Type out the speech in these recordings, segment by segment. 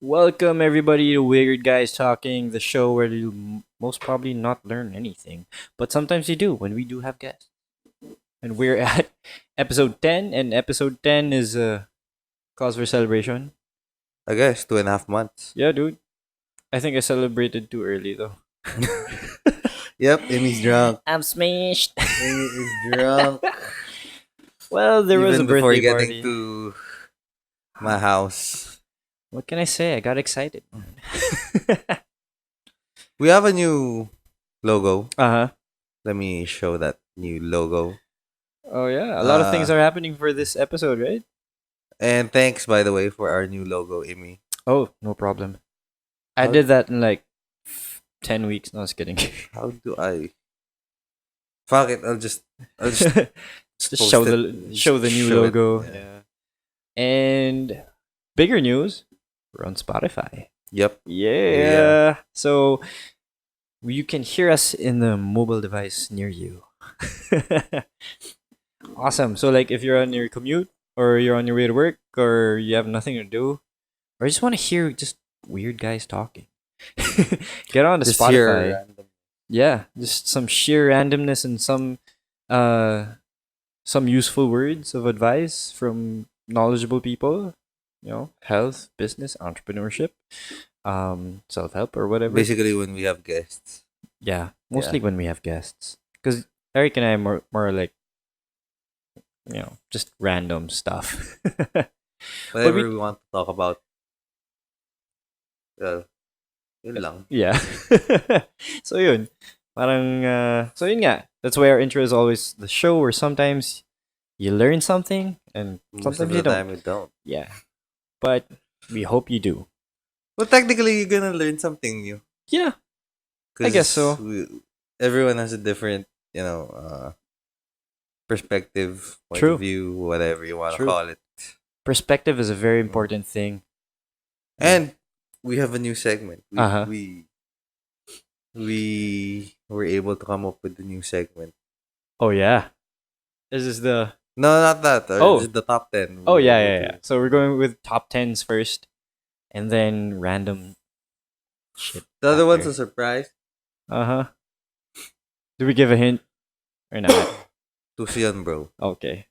Welcome everybody to Weird Guys Talking, the show where you most probably not learn anything, but sometimes you do when we do have guests. And we're at episode 10, and episode 10 is a cause for celebration. I guess 2.5 months. Yeah, dude. I think I celebrated too early though. Yep, Amy's drunk. I'm smashed. Amy is drunk. Well, there was a Even before birthday getting party. to my house. What can I say? I got excited. We have a new logo. Uh-huh. Let me show that new logo. Oh yeah, a lot of things are happening for this episode, right? And thanks, by the way, for our new logo, Amy. Oh, no problem. I How- did that in like 10 weeks. No, I was kidding. How do I? Fuck it. I'll just Just post show it. the new Show it. logo. Yeah. Yeah. And bigger news, we're on Spotify. Yep. Yeah. So you can hear us in the mobile device near you. Awesome. So like if you're on your commute or you're on your way to work or you have nothing to do or you just want to hear just weird guys talking. Get on to Just Spotify. here. Random. Yeah, just some sheer randomness and some useful words of advice from knowledgeable people, health, business, entrepreneurship, self-help or whatever. Basically, when we have guests. Yeah, mostly when we have guests. Cuz Eric and I are more like just random stuff. Whatever we- we want to talk about. Yun lang. Yeah. So yun. So yun nga. That's why our intro is always the show where sometimes you learn something and Most of sometimes the you don't. time, we don't. Yeah. But we hope you do. Well, technically, you're gonna learn something new. Yeah. I guess so. Everyone has a different, perspective, point True. of view, whatever you want to True. call it. Perspective is a very important thing. And we have a new segment. Uh-huh. We were able to come up with a new segment. Oh yeah. This is the No, not that. Oh. Just the top 10. Oh We were yeah, able yeah, to- yeah. So we're going with top 10s first and then random shit. The other one's after. a surprise. Uh-huh. Do we give a hint or not? Tusian, bro. Okay.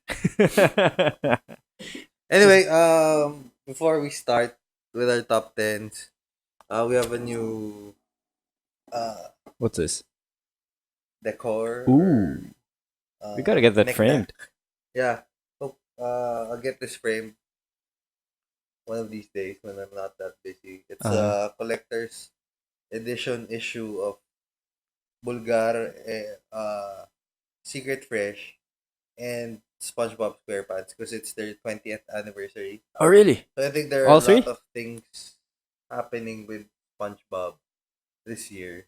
Anyway, before we start with our top 10s, we have a new What's this? decor. Ooh. We gotta get that knick-knack. framed. Yeah. Hope I'll get this framed one of these days when I'm not that busy. It's a collector's edition issue of Bulgar, Secret Fresh, and SpongeBob SquarePants because it's their 20th anniversary. Oh really? So I think there are All a three? lot of things happening with SpongeBob this year.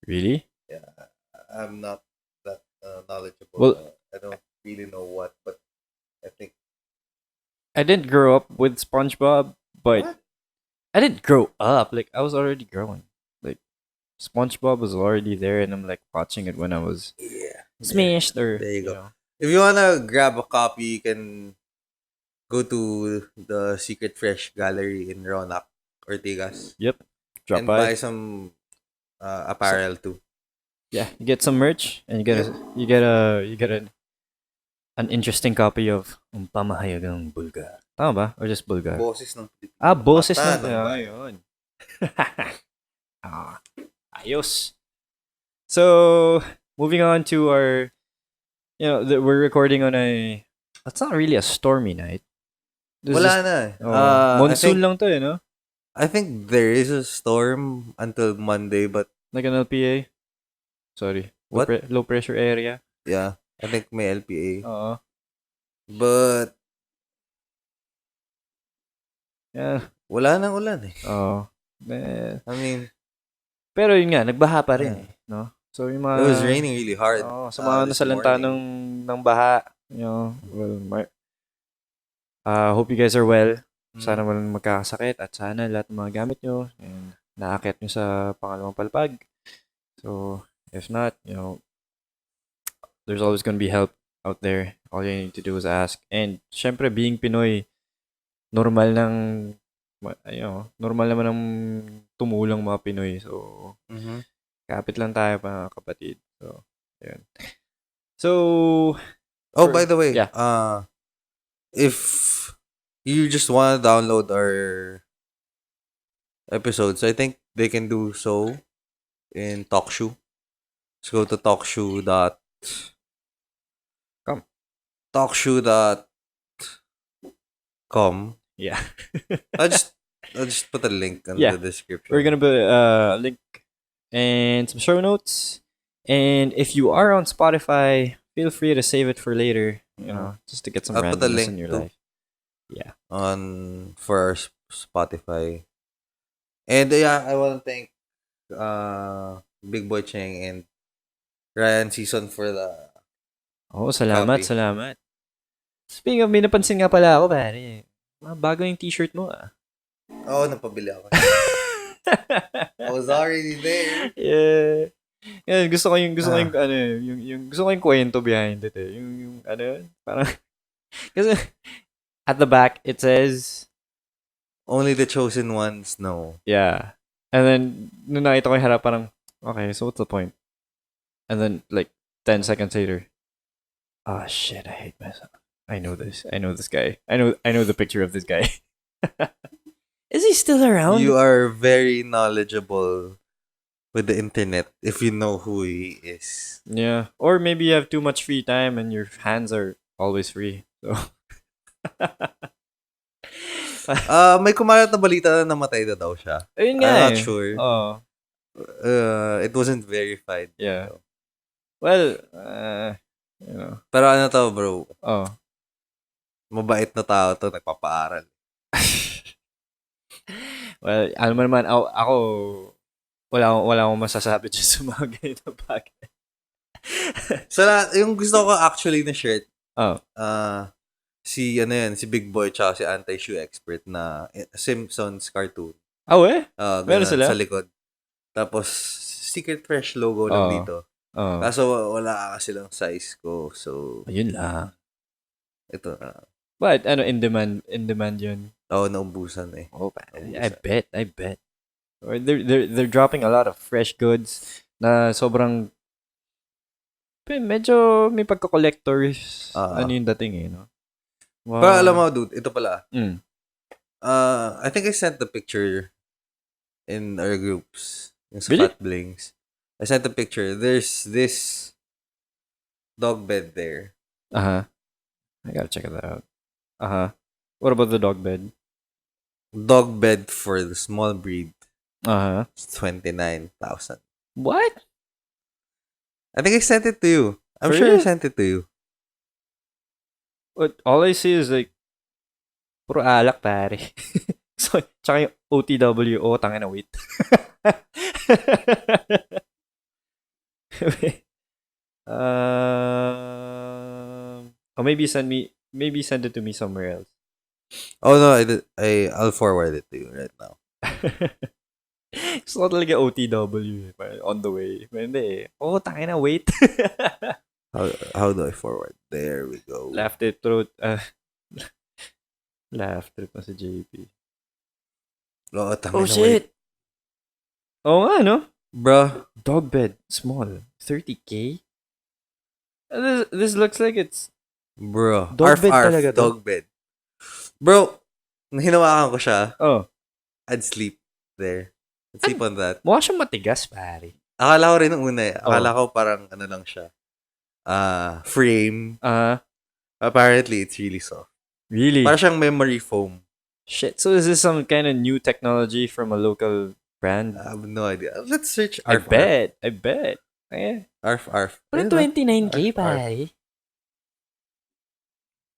Really? Yeah, I'm not that knowledgeable. Well- I don't really know what, but I think I didn't grow up with SpongeBob, but What? I didn't grow up. Like I was already growing. Like SpongeBob was already there, and I'm like watching it when I was yeah. smashed. Or There you go. If you wanna grab a copy, you can go to the Secret Fresh Gallery in Ronak, Ortigas, Yep. Drop and by. buy some apparel too. Yeah, you get some merch, and you get an interesting copy of Ang Pamahayagang Bulgar. Tama ba? Or just Bulgar? Boses ng Pilipino. Boses Mata ng ng bayan. ayun. Ayos. So, moving on to our, we're recording on a, it's not really a stormy night. This Wala is- na. monsoon lang to, I think there is a storm until Monday, but Like an LPA. Sorry. What? Low pressure area. yeah, I think may LPA. Oo. But Yeah. wala nang ulan eh. Oo. I mean, Pero yun nga, nagbaha pa rin no? So yung mga it was raining really hard. Oo, sa mga this nasalanta morning. ng baha, hope you guys are well. Sana walang magkakasakit at sana lahat ng mga gamit nyo and naakyat nyo sa pangalawang palpag. So, if not, there's always gonna be help out there. All you need to do is ask. And, syempre, being Pinoy, normal ng normal naman ang tumulang mga Pinoy. So, Mm-hmm. kapit lang tayo mga kapatid. So, ayun. So, Oh, by the way, yeah. if you just want to download our episodes, I think they can do so in TalkShoe. Let's go to Come. talkshoe.com. Yeah. I'll just I'll just put a link in Yeah. the description. We're gonna put a link and some show notes. And if you are on Spotify, feel free to save it for later. Just to get some I'll put a randomness link in your too life. Yeah. on for our Spotify. And yeah, I want to thank Big Boy Cheng and Ryan Season for the Oh, salamat, copy. salamat. Speaking of, may napansin nga pala ako, pare. Bago yung t-shirt mo, ah. Oo, napabili ako. I was already there. Yeah. Yan, gusto ko yung gusto ko yung kwento behind it eh. Yung parang kasi at the back it says Only the chosen ones know. yeah. And then nung nakita ko yung harap parang okay, so what's the point? And then like 10 seconds later, oh shit, I hate myself. I know this. I know this guy. I know the picture of this guy. Is he still around? You are very knowledgeable with the internet if you know who he is. Yeah. Or maybe you have too much free time and your hands are always free. So May kumalat na balita na namatay na daw siya. ayun nga I'm not eh. sure. Oh. It wasn't verified. Yeah. Well, Pero ano to, bro? Oh. Mabait na tao to, nagpapaaral. Well, alam mo naman, ako wala akong masasabi dyan sa mga ganito bagay. So, yung gusto ko actually na shirt, Oh. si Big Boy tsaka si Anti-Shoe Expert na Simpsons cartoon. Oh, eh? Ganun, Meron sila? sa likod. Tapos, Secret Fresh logo lang dito. Oh. Kaso, wala kasi lang size ko. So, Ayun lang. ito na. But, in demand yun. Oo, naubusan eh. Oh, I bet. Or they're dropping a lot of fresh goods na sobrang medyo may pagka-collectors yung dating eh, no? Wow. Pero alam mo, dude, ito pala. Mm. I think I sent the picture in our groups. Yung sa Really? Fat Blings. I sent the picture. There's this dog bed there. Uh-huh. I gotta check it out. Uh-huh. What about the dog bed? Dog bed for the small breed. Uh-huh. It's 29,000. What? I think I sent it to you. I'm For sure I real? sent it to you. What all I see is like puro alak pare. So, tsaka yung OTW, tangina wait. Or maybe send it to me somewhere else. Oh no, I'll forward it to you right now. Gusto ko talaga OTW on the way. Pero hindi eh. Tangina wait. How do I forward? There we go. Laugh it through. Laugh trip na si JP. Tangina, Shit! Oo nga, no? Bruh. Dog bed, small. 30K? This looks like it's... Bro. Dog bed Arf, talaga to? dog bed. Bro, hinawakan ko siya. Oh. I'd sleep there. I'd sleep on that. Mukha siyang matigas, pare. Akala ko rin nung una eh. Akala ko parang ano lang siya. Frame. Apparently, it's really soft. Really? Parang siyang memory foam. Shit. So is this some kind of new technology from a local brand? I have no idea. Let's search I Arf. bet. Eh. Arf. Pero 29K, pare.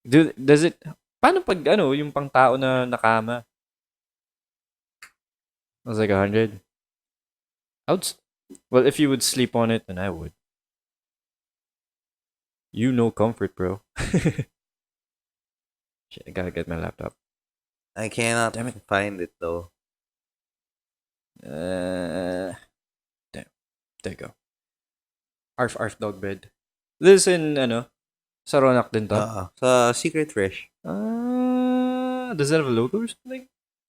Dude, does it... Paano pag yung pang tao na nakama? I was like 100. Well, if you would sleep on it, then I would. You know comfort, bro. Shit, I gotta get my laptop. I cannot find it though. Damn. There you go. Arf dog bed. This in sa Ronak din to? Sa Secret Fresh. Does it have a logo or something?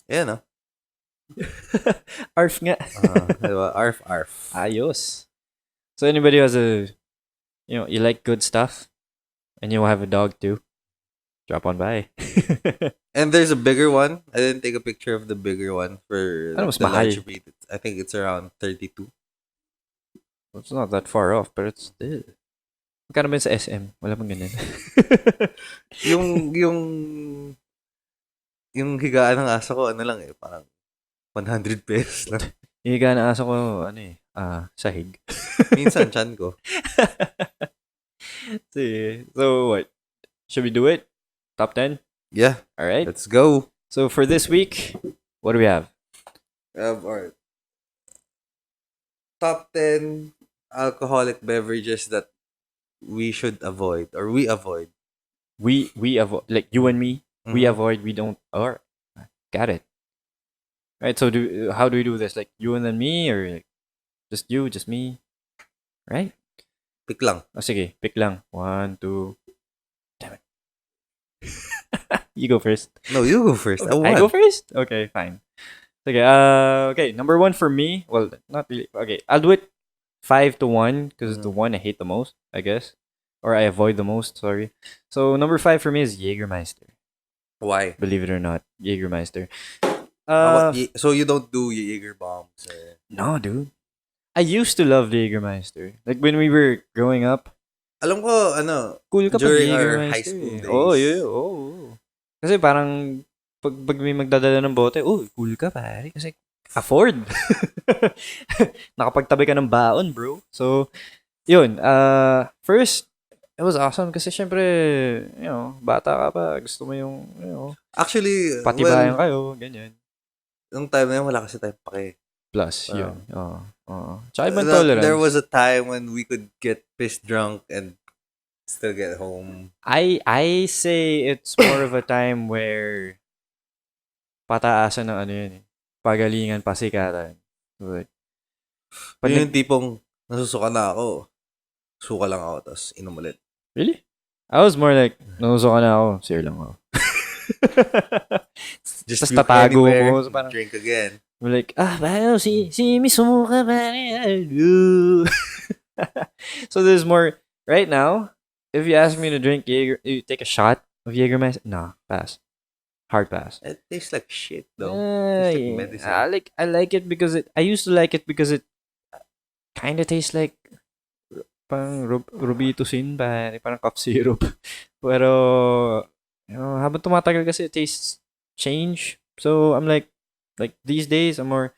Yeah, no? Arf nga. Diba? Arf, arf. Ayos. So anybody who has you like good stuff and you have a dog too, drop on by. And there's a bigger one. I didn't take a picture of the bigger one for Ano mas the mahal? large breed. I think it's around 32. It's not that far off, but it's still. Magkano ba yun sa SM? Wala bang ganyan? Yung, yung, yung higaan ng aso ko, ano lang eh, parang 100 pesos lang. Yung higa na aso ko, sahig. Minsan, chan ko. Sige. So, what? Should we do it? Top 10? Yeah. All right. Let's go. So, for this week, what do we have? Alright. Top 10 alcoholic beverages that we should avoid or we avoid. We avoid, like you and me, we Mhm. avoid, we don't, or, got it. Right, so how do we do this? Like, you and then me, or like, just you, just me? Right? Pick lang. O, sige, pick lang. 1, 2, damn it. You go first. No, you go first. I go first? Okay, fine. Okay, okay, number 1 for me, well, not really, okay, I'll do it 5 to 1, because it's the one I hate the most, I guess. Or I avoid the most, sorry. So, number 5 for me is Jägermeister. Why? Believe it or not, Jägermeister. So you don't do Jaeger bombs? No, dude. I used to love Jägermeister. Like, when we were growing up, Alam ko, ano, cool ka pag during our Jägermeister high school eh. days. Oo, yeah, oo. Kasi parang, pag may magdadala ng bote, cool ka pare. Kasi, afford. Nakapagtabi ka ng baon, bro. So, yun. First, it was awesome kasi syempre, bata ka pa. Gusto mo yung, Actually, patibayan kayo, ganyan. nung time na yun, wala kasi tayong pake. Plus, yun. Oo. Tsaka ibang tolerance. There was a time when we could get pissed drunk and still get home. I say it's more of a time where pataasan ng ano yun eh. Pagalingan, pasikatan. Like, Yun yung tipong nasusuka na ako. Suka lang ako, tapos inom ulit. Really? I was more like, nanusuka na ako, share lang ako. Just Tapos tatago mo. So parang, drink again. we're like, paano si Miss sumuka pare. So there's more, right now, if you ask me to drink Jaeger, you take a shot of Jägermeister, nah, pass. Hard pass. It tastes like shit though. Tastes like medicine. I like it because I used to like it because it kind of tastes like parang Robitussin ba, parang cough syrup. Pero habang tumatagal kasi tastes change. So I'm like these days I'm more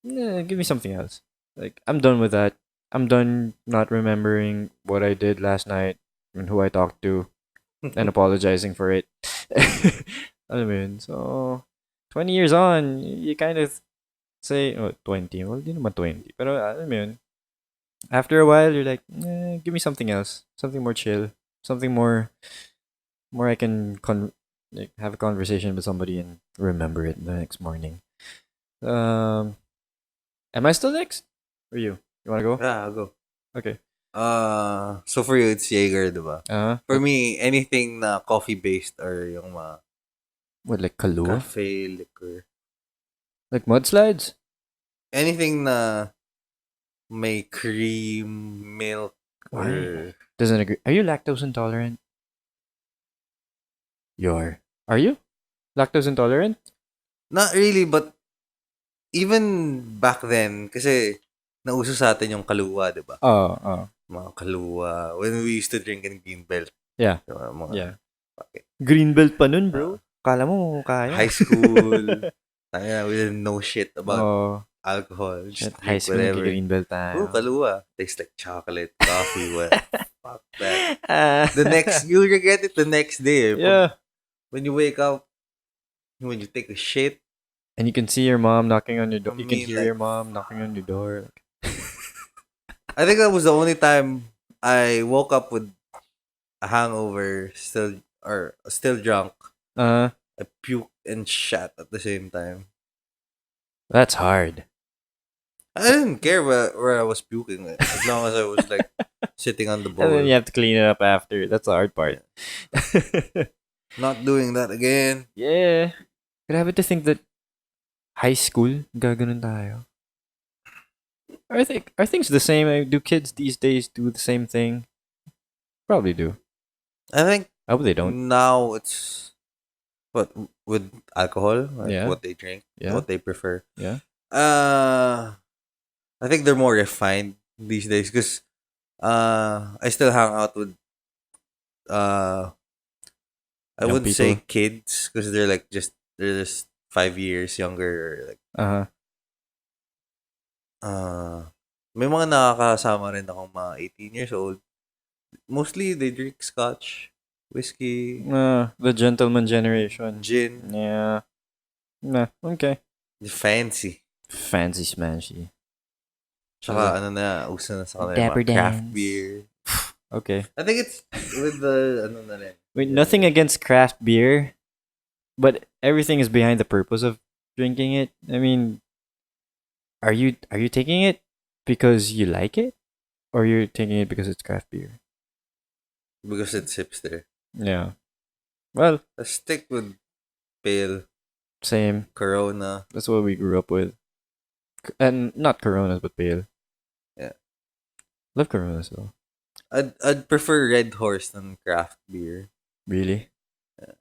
give me something else. Like I'm done with that. I'm done not remembering what I did last night and who I talked to and apologizing for it. Alam mo yun? So 20 years on, you kind of say 20. Well, di naman 20. Pero alam mo yun? After a while, you're like, give me something else, something more chill, something more I can like have a conversation with somebody and remember it the next morning. Am I still next? Or you? You wanna go? Yeah, I'll go. Okay. So for you, it's Jaeger, diba? For What, me, anything na coffee-based or yung mga like Kahlua? cafe, liquor. Like mudslides? Anything na may cream, milk, or... Doesn't agree. Are you lactose intolerant? Are you? Lactose intolerant? Not really, but even back then, kasi nauso sa atin yung kaluwa, di ba? Mga kaluwa. When we used to drink in Greenbelt. Yeah. Diba, mga, Yeah. Okay. Greenbelt pa nun, bro. Kala mo kaya. High school. We didn't know shit about alcohol. Shit, Just high drink school whatever. Greenbelt tayo. Kaluwa. Tastes like chocolate, coffee, what? Fuck that. You'll regret it the next day. Yeah. When you wake up, when you take a shit. And you can see your mom knocking on your door. You can hear your mom knocking on your door. I think that was the only time I woke up with a hangover, still drunk. I puked and shat at the same time. That's hard. I didn't care where I was puking, as long as I was like sitting on the bowl. And then you have to clean it up after. That's the hard part. Not doing that again. Yeah. Grabe to think that high school, gaganon tayo. Are things the same? Do kids these days do the same thing? Probably do. I think I hope they don't. now it's what with alcohol, like Yeah. what they drink, Yeah. what they prefer. Yeah. I think they're more refined these days because I still hang out with uh I Young wouldn't say people. kids because they're just 5 years younger. Or like Uh-huh. may mga nakakasama rin akong mga 18 years old. Mostly they drink scotch, whiskey, The gentleman generation. gin, Yeah. Nah, okay. fancy. Fancy smashy. Tsaka ano na, uso na sa kanila yung Dapper mga craft dance. beer. Okay. I think it's with the ano na rin. Wait, nothing against craft beer, but everything is behind the purpose of drinking it. I mean, are you taking it because you like it, or you're taking it because it's craft beer? Because it's hipster. Yeah. Well, Let's stick with pale, same. Corona. That's what we grew up with, and not Coronas, but pale. Yeah. Love Coronas though. I'd prefer Red Horse than craft beer. Really? Yeah.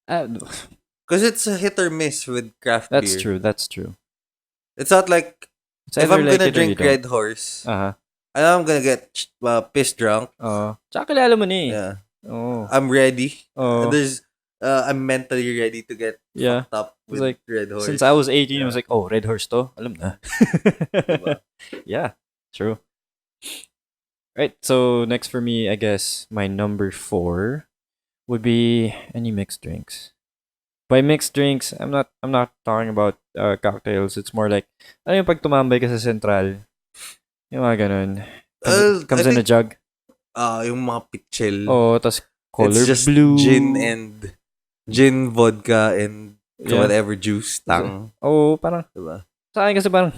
Uh, Because it's a hit or miss with craft that's beer. true. That's true. It's not like It's if either I'm like gonna it or you drink don't. Red Horse, Uh-huh. I know I'm gonna get pissed drunk. Oh. Tsaka kilala mo na eh. Yeah. Oh. I'm ready. Oh. I'm mentally ready to get Yeah. fucked up It was with like, Red Horse. since I was 18, I Yeah. was like, oh, Red Horse to? Alam na. Diba? Yeah, true. Right, so next for me, I guess my number 4 would be any mixed drinks. By mixed drinks, I'm not talking about cocktails. It's more like ano yung pag tumambay ka sa Central, yung mga ganun. Comes I in a think jug. yung mga pitchel. Oh, tas color it's just blue. gin, vodka, and Yeah. whatever juice, tang. Oh, parang Diba? sa akin kasi parang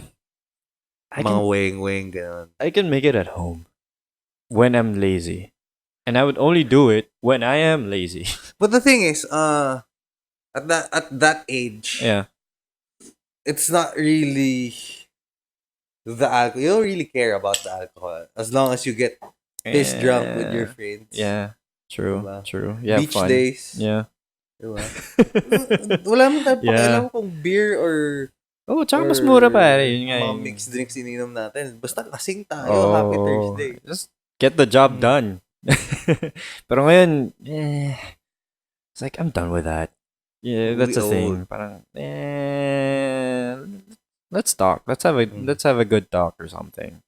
Mga weng-weng, gano'n. I can make it at home when I'm lazy. And I would only do it when I am lazy. But the thing is, at that age, Yeah. it's not really the alcohol. You don't really care about the alcohol as long as you get pissed drunk with your friends. Yeah. True. Diba? True. Yeah. Beach fun. days. Yeah. Diba? Wala mo tayo Yeah. pakialam kung beer or Oh, tsaka mas mura pare. Yun nga mga yun. mixed drinks ininom natin. Basta lasing tayo. Happy Thursday. Just get the job done. Pero ngayon, it's like, I'm done with that. Yeah, that's We the thing. old. Parang, let's talk. Let's have a good talk or something.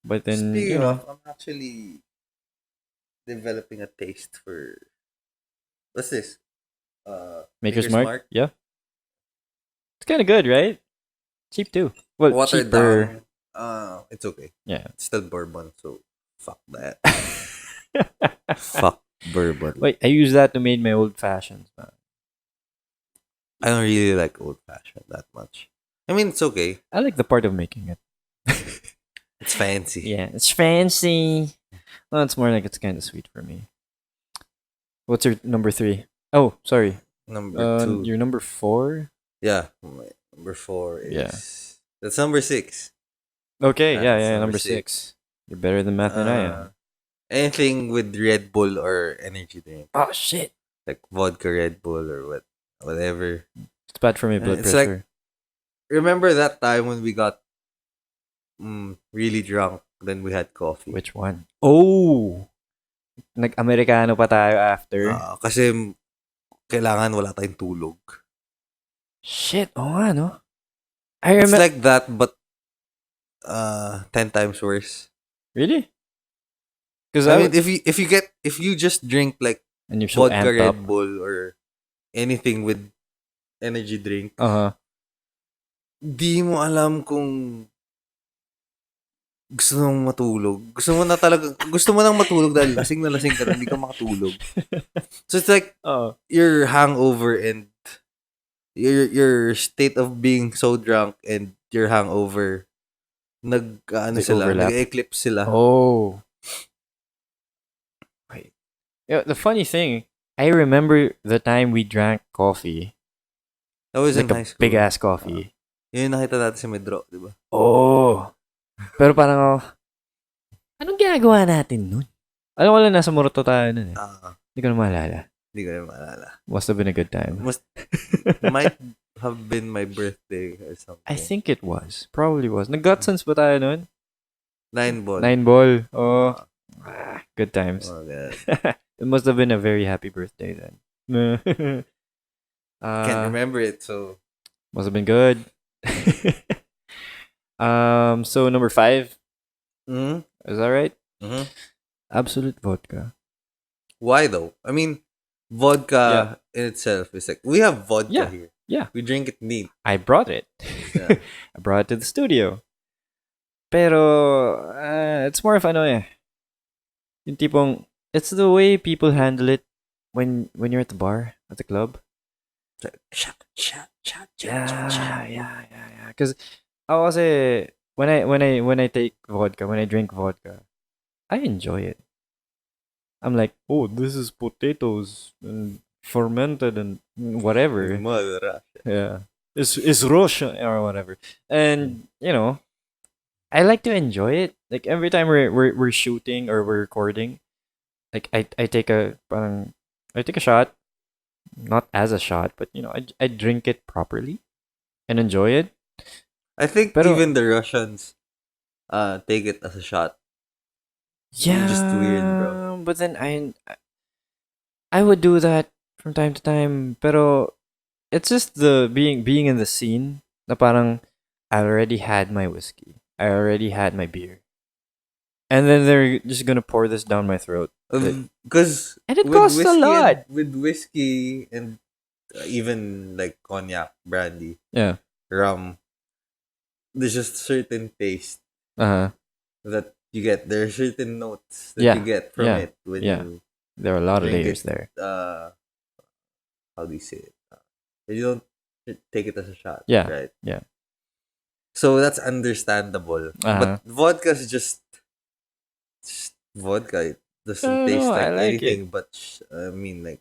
But then, Speaking of, I'm actually developing a taste for what's this? Maker's Mark. Yeah. It's kind of good, right? Cheap too. Well, Watered cheaper. down. It's okay. Yeah. It's still bourbon, so fuck that. Fuck bourbon. Wait, I use that to make my old fashions, man. I don't really like old fashioned that much. I mean, it's okay. I like the part of making it. It's fancy. Yeah, it's fancy. Well, it's more like it's kind of sweet for me. What's your number 3? Oh, sorry. Number 2. Your number 4? Yeah. My number 4 is. Yeah. That's number 6. Okay, Yeah, yeah, it's number number 6. You're better than math than I am. Anything with Red Bull or energy drink. Oh, shit. Like vodka Red Bull or whatever. It's bad for my blood It's pressure. Remember that time when we got really drunk, then we had coffee? Which one? Oh! Nag-Amerikano pa tayo after. Kasi kailangan wala tayong tulog. Shit, oh nga, no? It's like that, but 10 times worse. Really? Because I mean, if you just drink like and you're so vodka amped up. Red Bull or anything with energy drink, di mo alam kung gusto mong matulog. Gusto mo nang matulog dahil lasing na lasing ka na, hindi ka makatulog. So it's like your hangover and your state of being so drunk and your hangover nag-eclipse sila. Oh. Wait. Yeah, the funny thing, I remember the time we drank coffee That was in Like a high big school. ass coffee. Yun yung nakita natin si Medro, di ba? Oh. Pero parang ako, anong ginagawa natin nun? Alam ko lang nasa Moroto tayo nun eh. Hindi ko na maalala. Hindi ko na maalala. Must have been a good time. Might have been my birthday or something. I think it was. Probably was. Nag-Gutsons ba tayo nun? 9 ball. 9 ball. Oh. Good times. Oh, God. It must have been a very happy birthday then. Can't remember it, so. Must have been good. So number 5. Mm-hmm. Is that right? Mm-hmm. Absolute vodka. Why though? I mean, vodka in itself is like, we have vodka here. Yeah. We drink it neat. I brought it. Yeah. I brought it to the studio. Pero, it's more of ano eh. Yung tipong, it's the way people handle it when you're at the bar, at the club. Yeah. Because ako kasi, when I take vodka, when I drink vodka, I enjoy it. I'm like, oh, this is potatoes and fermented and whatever. Yeah. It's Russia or whatever. And, you know, I like to enjoy it. Like every time we're shooting or we're recording, like I take a shot, not as a shot, but you know, I drink it properly and enjoy it. I think Pero- even the Russians take it as a shot. Yeah, You're just weird, bro. But then I would do that from time to time, pero it's just the being in the scene na parang I already had my whiskey. I already had my beer. And then they're just gonna pour this down my throat. Because And it costs a lot. With whiskey and even like cognac, brandy, Yeah. rum, there's just certain taste Uh-huh. that you get. There are certain notes that Yeah. you get from it when Yeah. you There are a lot of drink layers it. there. How do you say it? You don't take it as a shot. Yeah. Right. Yeah. So that's understandable. But vodka is just vodka. It doesn't taste like, anything. But I mean, like,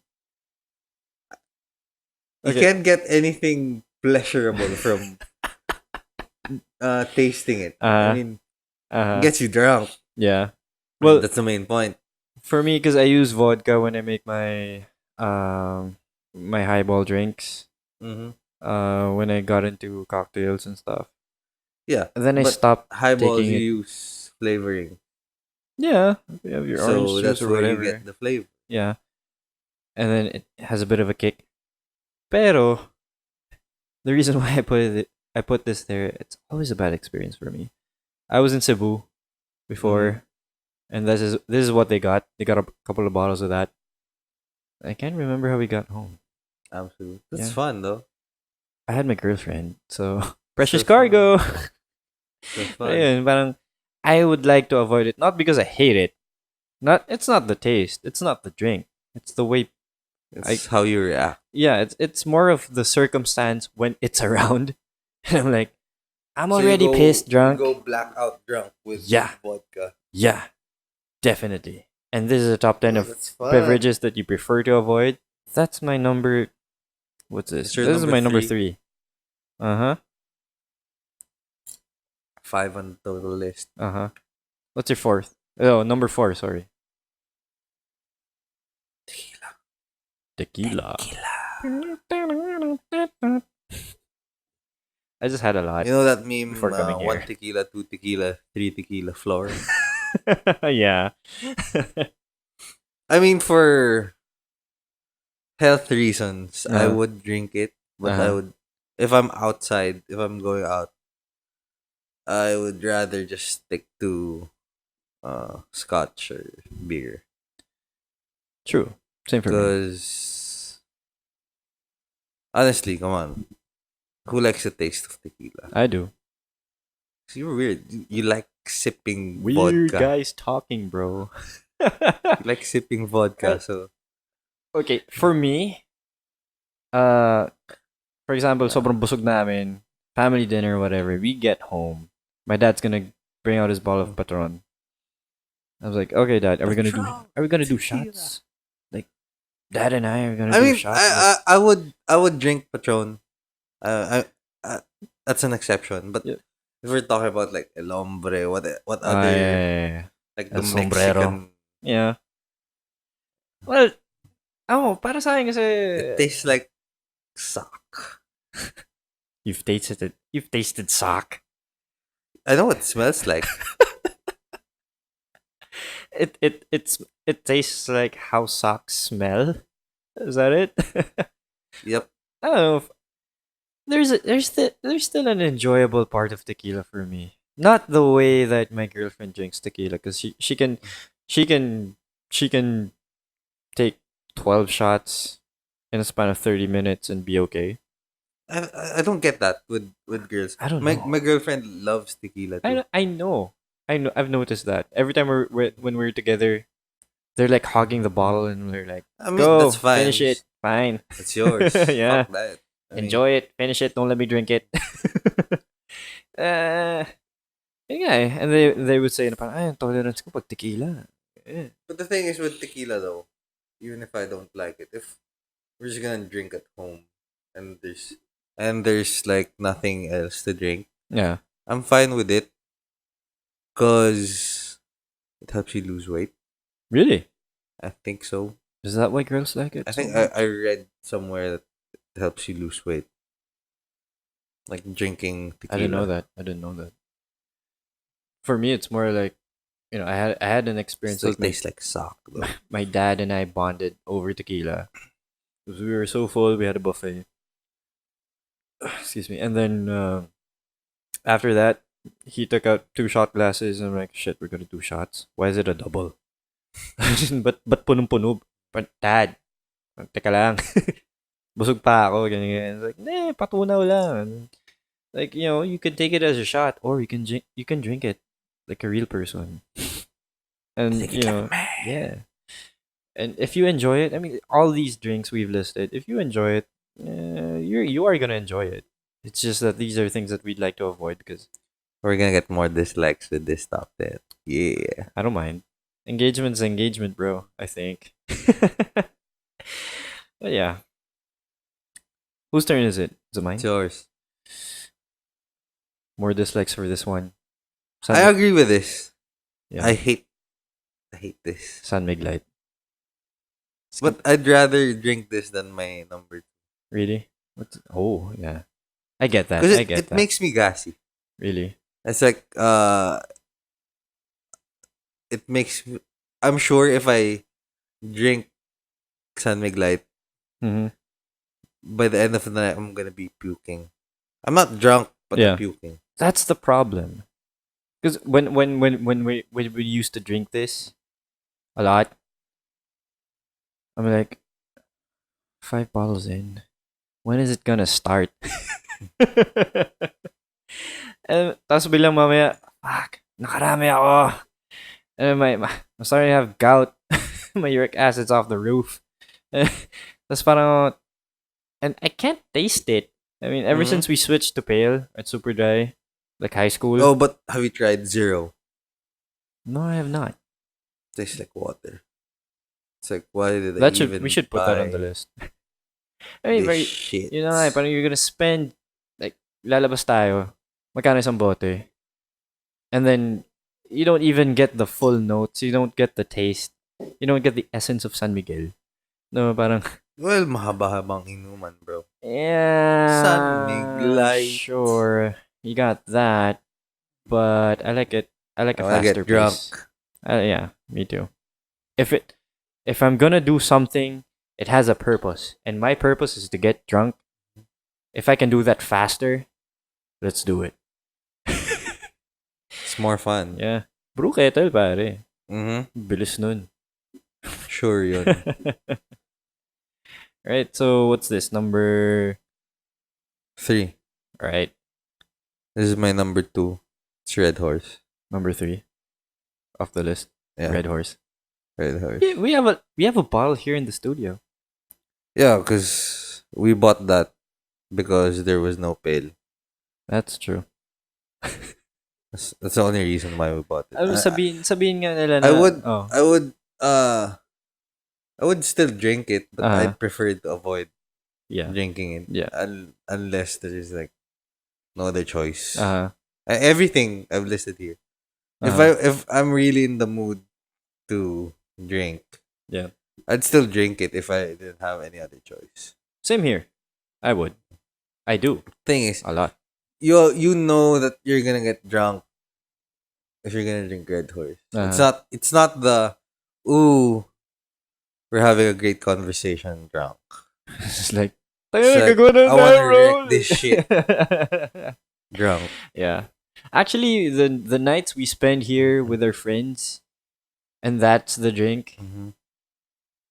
you can't get anything pleasurable from tasting it. I mean, it gets you drunk. Yeah. Well, that's the main point. For me, because I use vodka when I make my my highball drinks. Mm-hmm. When I got into cocktails and stuff. Yeah. And then I stopped highballs taking you use flavoring. Yeah, you have your orange juice that's or where whatever. you get the flavor. Yeah. And then it has a bit of a kick. Pero the reason why I put this there, it's always a bad experience for me. I was in Cebu before, and this is what they got. They got a couple of bottles of that. I can't remember how we got home. Absolutely. That's fun though. I had my girlfriend, so precious cargo. That's fun. Ayun, parang I would like to avoid it, not because I hate it. It's not the taste, it's not the drink. It's the way it's how you react. Yeah, it's more of the circumstance when it's around. And I'm like, I'm already pissed drunk. You go blackout drunk with vodka. Yeah, definitely. And this is a top 10 of beverages that you prefer to avoid. That's my number. What's this? This is my number 3. 5 on the total list. What's your 4th? Oh, number 4, sorry. Tequila. I just had a lot. You know that meme, before coming 1 here. tequila, 2 tequila, 3 tequila floor? Yeah. I mean, for health reasons, I would drink it. But I would, if I'm outside, if I'm going out, I would rather just stick to scotch or beer. True. Same for me. Because, honestly, come on. Who likes the taste of tequila? I do. So you're weird. You like sipping Weird vodka. guys talking, bro. You like sipping vodka, so... Okay, for me, for example, sobrang busog namin, family dinner, whatever, we get home. My dad's gonna bring out his bottle of Patron. I was like, okay, Dad, are we gonna do shots? Like, Dad and I are gonna do shots. I would drink Patron Uh, uh, that's an exception. But Yeah. if we're talking about like El Hombre, what Ah, other yeah. like the El sombrero. Mexican, Yeah. Well, para sa akin kasi, it tastes like sock. you've tasted sock. I know what it smells like. It tastes like how socks smell. Is that it? Yep. I don't know. There's still an enjoyable part of tequila for me. Not the way that my girlfriend drinks tequila, because she can she can take 12 shots in a span of 30 minutes and be okay. I don't get that with girls. I don't My know. girlfriend loves tequila too. I know. I've noticed that every time when we're together, they're like hogging the bottle and we're like, I mean, go that's fine. finish it, fine. It's yours. Yeah, Fuck that. I mean, enjoy it, finish it. Don't let me drink it. uh, yeah, and they would say na parang, ay, tolerance ko pag tequila. Eh. but the thing is with tequila though, even if I don't like it, if we're just gonna drink at home and there's like nothing else to drink, Yeah, I'm fine with it because it helps you lose weight. really? I think so. Is that why girls like I it so think I much? read somewhere that it helps you lose weight, like drinking I didn't know tequila. that. I didn't know that. For me, it's more like I had an experience Still like tastes like sock though. my dad and I bonded over tequila because we were so full. We had a buffet. Excuse me, and then after that, he took out two shot glasses. And I'm like, shit, we're gonna do shots. Why is it a double? but punong-puno. But dad, teka lang. Busog pa ako. Ganyan. It's like, nah, patunaw lang. Like, you can take it as a shot or you can drink it like a real person. And, Take it like a man. yeah. And if you enjoy it, I mean, all these drinks we've listed, if you enjoy it, you are gonna enjoy it. It's just that these are things that we'd like to avoid because We're gonna get more dislikes with this top 10. Yeah. I don't mind. Engagement's engagement, bro. I think. But yeah, whose turn is it? Is it It's mine? yours. More dislikes for this one. I San, agree with this. yeah, I hate this. San Mig Light. But I'd rather drink this than my number 2. Really? What's? Oh, yeah. I get that. Because I it, get it that. makes me gassy. Really. It's like it makes me, I'm sure if I drink San Mig Light, Mm-hmm. by the end of the night I'm gonna be puking. I'm not drunk, but I'm Yeah. puking. That's the problem. Because when we used to drink this a lot, I'm like 5 bottles in. When is it gonna start? And tapos bilang mamaya, fuck, nakarami ako. And I'm starting to have gout. My uric acid's off the roof. That's parang, and I can't taste it. I mean, ever Mhm. since we switched to pale at Super Dry, like high school, Oh, but have you tried zero? no, I have not. Tastes like water. It's like, why did I We even should put that on the buy list. I mean, this very, shit? parang you're gonna spend, like, lalabas tayo, magkano isang bote? And then, you don't even get the full notes, you don't get the taste, you don't get the essence of San Miguel. No, parang, Well, mahaba-habang inuman, bro. San Mig yeah, Light. sure, you got that, but I like it, I like I a wanna faster get drunk. pace. Yeah, me too. If it, if I'm gonna do something, it has a purpose, and my purpose is to get drunk. If I can do that faster, let's do it. It's more fun. Yeah. Brew kettle, pare. Mm-hmm. Bilis nun. Sure yun. Right, so what's this? Number... 3. Right, This is my number 2. It's Red Horse. number 3 off the list. Yeah. Red Horse. Red Horse. Yeah, we have a bottle here in the studio. Yeah, because we bought that because there was no pale. That's true. That's the only reason why we bought it. Sabihin nga nila I na... would Oh. I would still drink it, but Uh-huh. I'd prefer to avoid Yeah. drinking it. Yeah. Unless there is like no other choice. Uh-huh. Everything I've listed here. Uh-huh. If I'm really in the mood to drink, Yeah. I'd still drink it if I didn't have any other choice. Same here. I would. I do Thing is, a lot. you know that you're gonna get drunk if you're gonna drink Red Horse. Uh-huh. It's not the ooh, we're having a great conversation drunk. It's like, It's "Tayo, like gagawa na I tayo, wanna wreck bro." this shit drunk. Yeah. Actually, the nights we spend here with our friends, and that's the drink, Mm-hmm.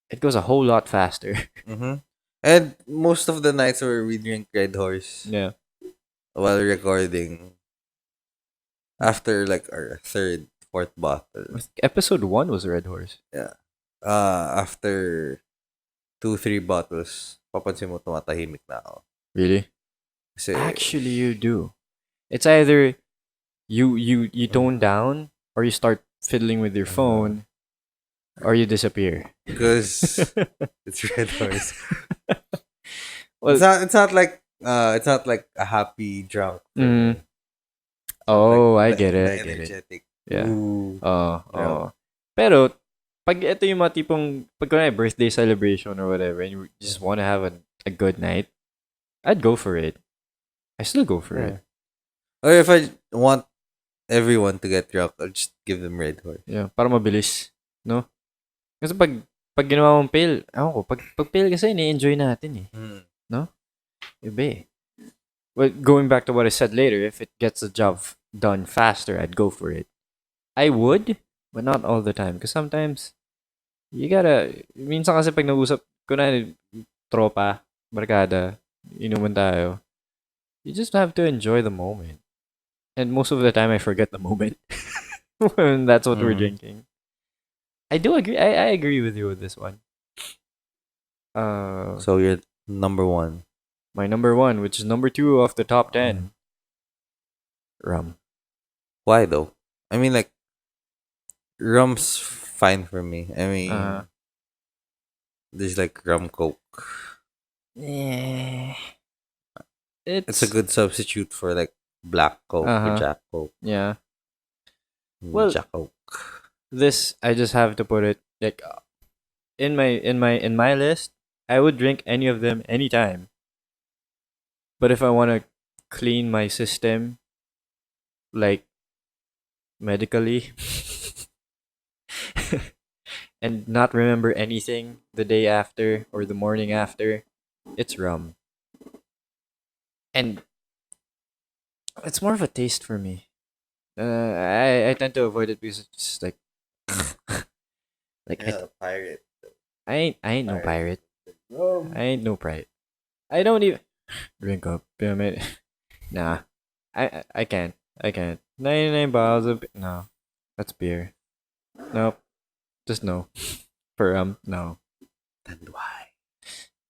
it goes a whole lot faster. Mm-hmm. And most of the nights where we drink Red Horse Yeah. while recording, after like our third, fourth bottle, Episode 1 was Red Horse. yeah. After 2, 3 bottles, papansin mo tumatahimik na ako. Really? Kasi, Actually, you do. It's either you tone down, or you start fiddling with your phone, or you disappear. because it's Red Horse. Well, It's not like a happy drunk. For mm, me. oh, Like I the, get it. the I get it. energetic. Yeah. Ooh. Oh, Drunk. oh. Pero pag ito yung mga tipong pag kunwari birthday celebration or whatever, and you just want to have a good night, I'd go for it. I still go for it. Or if I want everyone to get drunk, I'll just give them Red Horse. Yeah, para mabilis, no? Kasi pag ginawa mong pale, ako ko, pag pale kasi ni-enjoy natin eh. No? Iba eh. Well, going back to what I said later, if it gets the job done faster, I'd go for it. I would, but not all the time. Because sometimes, you gotta, minsan kasi pag nag-usap, kunwari, tropa, barkada, inuman tayo, you just have to enjoy the moment. And most of the time, I forget the moment. When that's what we're drinking. I do agree. I agree with you with this one. So you're number 1. My number 1, which is number 2 of the top 10. Rum. Why though? I mean, like, rum's fine for me. I mean, there's like rum coke. Yeah. It's a good substitute for like black coke or Jack Coke. Yeah. Well, Jack Coke. this I just have to put it like in my list. I would drink any of them anytime. But if I want to clean my system, like medically, and not remember anything the day after or the morning after, it's rum. And it's more of a taste for me. I tend to avoid it because it's just like like Pirate. I ain't no pirate. Rum. I ain't no pirate. I don't even drink up. Nah, I can't. I can't. 99 bottles of no. That's beer. Nope. Just no. For no. And why?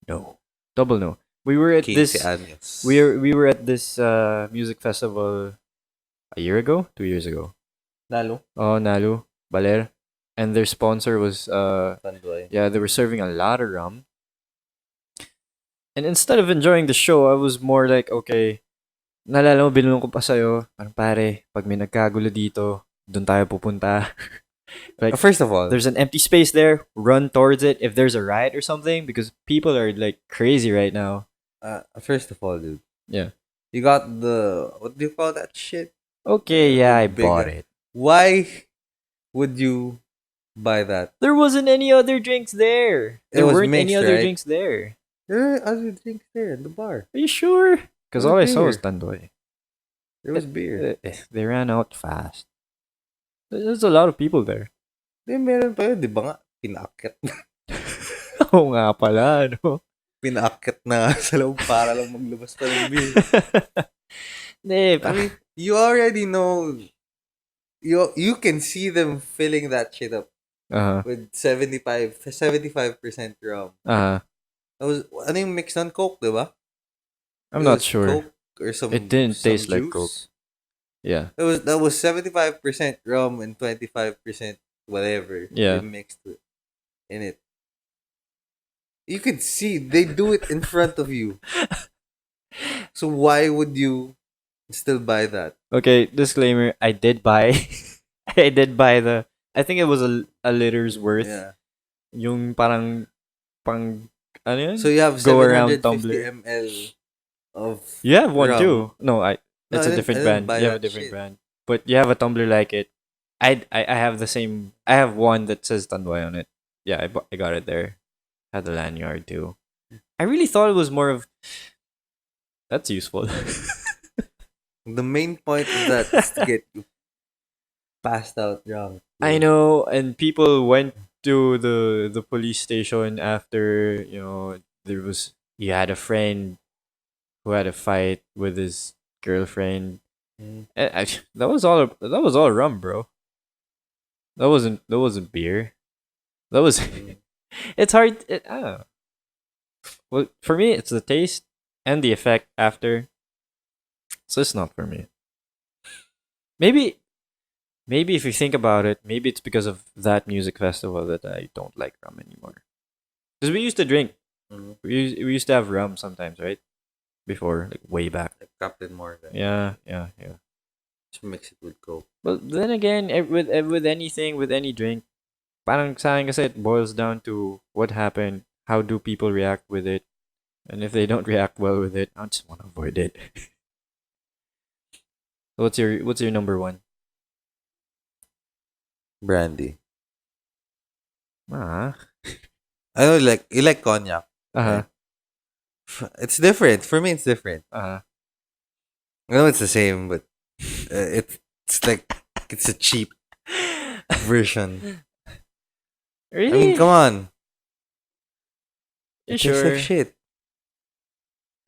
No. Double no. We were at 15 this años. we were at this music festival a year ago, 2 years ago. Nalo. Oh, Nalu, Baler, and their sponsor was Tanduay. yeah, they were serving a lot of rum. And instead of enjoying the show, I was more like, okay, naalala mo, binulong ko pa sa'yo, parang pare, pag may nagkagulo dito, doon tayo pupunta. Like, First of all, there's an empty space there, run towards it if there's a riot or something, because people are like crazy right now. first of all, dude. Yeah. You got the what do you call that shit? Okay, yeah, I Big- bought it. Why would you buy that? There wasn't any other drinks there. It There was weren't mixed, any other right? drinks there. There are other drinks there in the bar. Are you sure? Because There all I was saw was beer. Tandoy. There was beer. They ran out fast. There's a lot of people there. Di, meron pa yun. Di ba nga? Pinaakyat. Oo nga pala, no? Pinaakyat na sa loob para lang maglabas pa ng beer. Hindi, I mean, you already know. You can see them filling that shit up with 75% rum. That was, ano yung mix ng Coke, di ba? I'm It not was sure. Coke or It didn't some taste like juice. Coke. Yeah. That was 75% rum and 25% whatever. Yeah. They mixed in it. You can see they do it in front of you. So why would you still buy that? Okay, disclaimer, I did buy I did buy I think it was a liter's worth. Yeah. Yung parang pang ano yun? So you have Go around 750 tumbler. ml of You have one rum. too. No, No, it's I a didn't. I different didn't brand. buy You have a that different shit. brand. But you have a tumbler like it. I have the same. I have one that says Tanduay on it. Yeah, I got it there. Had the lanyard too. I really thought it was more of that's useful. The main point of that is to get you passed out drunk. I know, and people went to the police station after there was he had a friend who had a fight with his girlfriend. Mm. That was all rum, bro. That wasn't beer. That was Mm. it's hard. I don't know. Well, for me, it's the taste and the effect after. So it's not for me. Maybe maybe if you think about it, maybe it's because of that music festival that I don't like rum anymore. Because we used to drink. Mm. We used to have rum sometimes, right? Before, like way back. Like Captain Morgan. Yeah. Just mix it with Coke. But then again, with anything, with any drink, parang sa akin kasi it boils down to what happened, how do people react with it, and if they don't react well with it, I just want to avoid it. What's your number one? Brandy. Ah, I know you like cognac. uh-huh, Right? It's different. For me, it's different. uh-huh. I know it's the same, but it's like it's a cheap version. I mean, Really? come on. You It tastes like sure? shit.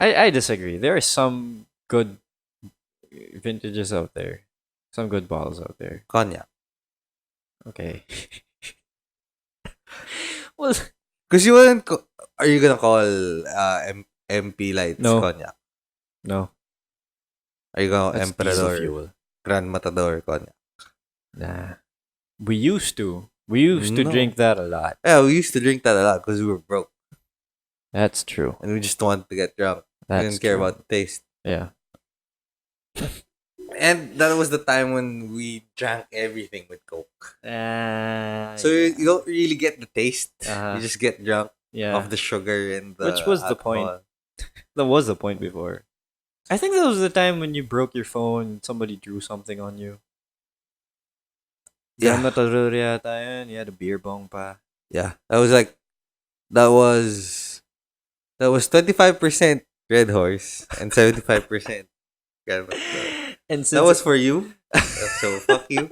I disagree. There are some good vintages out there, some good bottles out there. Cognac. Okay. Well, Because you wouldn't. Are you gonna call MP Lights no, cognac? no, Are you gonna that's diesel Emperador fuel. Grand Matador cognac? Nah. We used to. We used to No. drink that a lot. Yeah, we used to drink that a lot because we were broke That's true. and we just wanted to get drunk. We That's didn't care true. about the taste. Yeah. And that was the time when we drank everything with Coke. So Yeah. you don't really get the taste. Uh-huh. You just get drunk Yeah. of the sugar and the Which was the point. alcohol. That was the point before. I think that was the time when you broke your phone, somebody drew something on you. Yeah. Matador yata yun. You had a beer bong pa. Yeah. That was 25% Red Horse and 75% Grand Matador. And That was for you. So fuck you.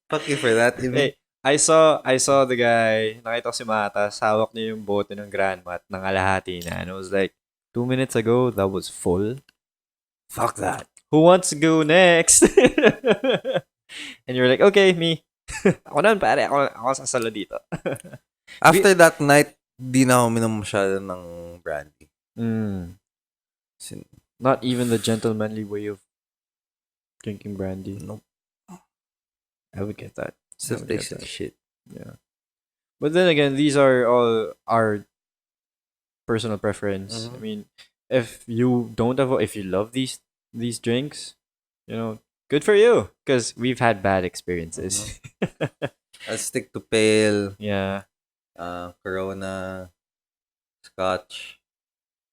Fuck you for that. Hey, I saw the guy, nakita ko si Matas, hawak niya yung bote ng Grand Mat, nangalahati na. And it was like, 2 minutes ago, that was full. Fuck that. Who wants to go next? And you're like, okay, me. Ako nun, pare. Ako sasalo dito. After that night, di na ako minom masyado ng brandy. Not even the gentlemanly way of drinking brandy. Nope. I would get that. Still I would get tastes like that. shit. Yeah. But then again, these are all our personal preference. Mhm. I mean, if you don't avoid, if you love these drinks, good for you, because we've had bad experiences. I'll stick to pale, Yeah. Corona, Scotch,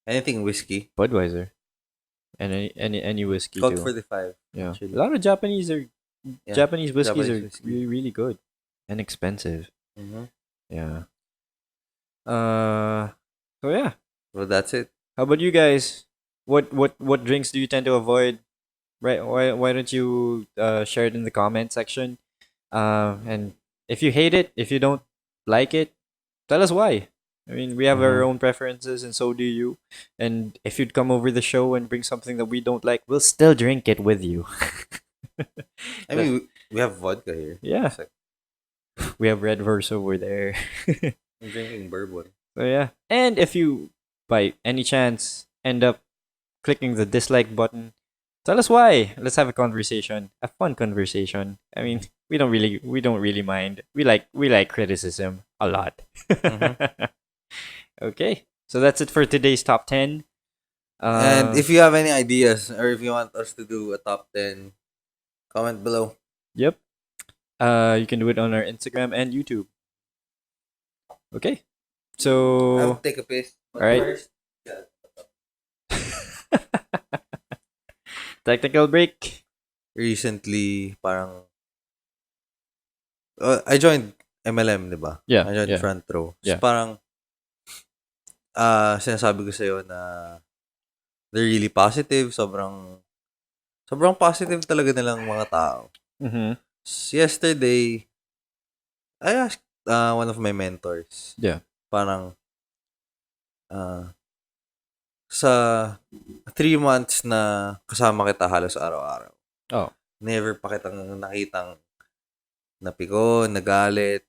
anything whiskey. Budweiser. And any whiskey Coke too. 45. Yeah. Actually. A lot of Japanese whiskeys Japanese are whiskey. really, really good and expensive. Mm-hmm. Yeah. So yeah. Well, that's it. How about you guys? What drinks do you tend to avoid? Right? Why don't you share it in the comment section? And if you hate it, if you don't like it, tell us why. I mean, we have our Mhm. own preferences, and so do you. And if you'd come over the show and bring something that we don't like, we'll still drink it with you. I mean, we have vodka here. Yeah. It's like, We have Red Horse over there. I'm drinking bourbon. So yeah. And if you, by any chance, end up clicking the dislike button, tell us why. Let's have a conversation, a fun conversation. I mean, we don't really mind. We like criticism a lot. Mhm. Okay. So that's it for today's top 10. And if you have any ideas or if you want us to do a top 10, comment below. Yep. You can do it on our Instagram and YouTube. Okay. I'll So, take a piss. But all right. first, Technical break. recently, parang, I joined MLM, di ba? Yeah. I joined Yeah. front row. So Yeah. parang, sinasabi ko sa'yo na they're really positive. Sobrang positive talaga nilang mga tao. Mm-hmm. Yesterday, I asked one of my mentors. Yeah. Parang, sa 3 months na kasama kita halos araw-araw, Oh. never pa kitang nakitang napikon, nagalit,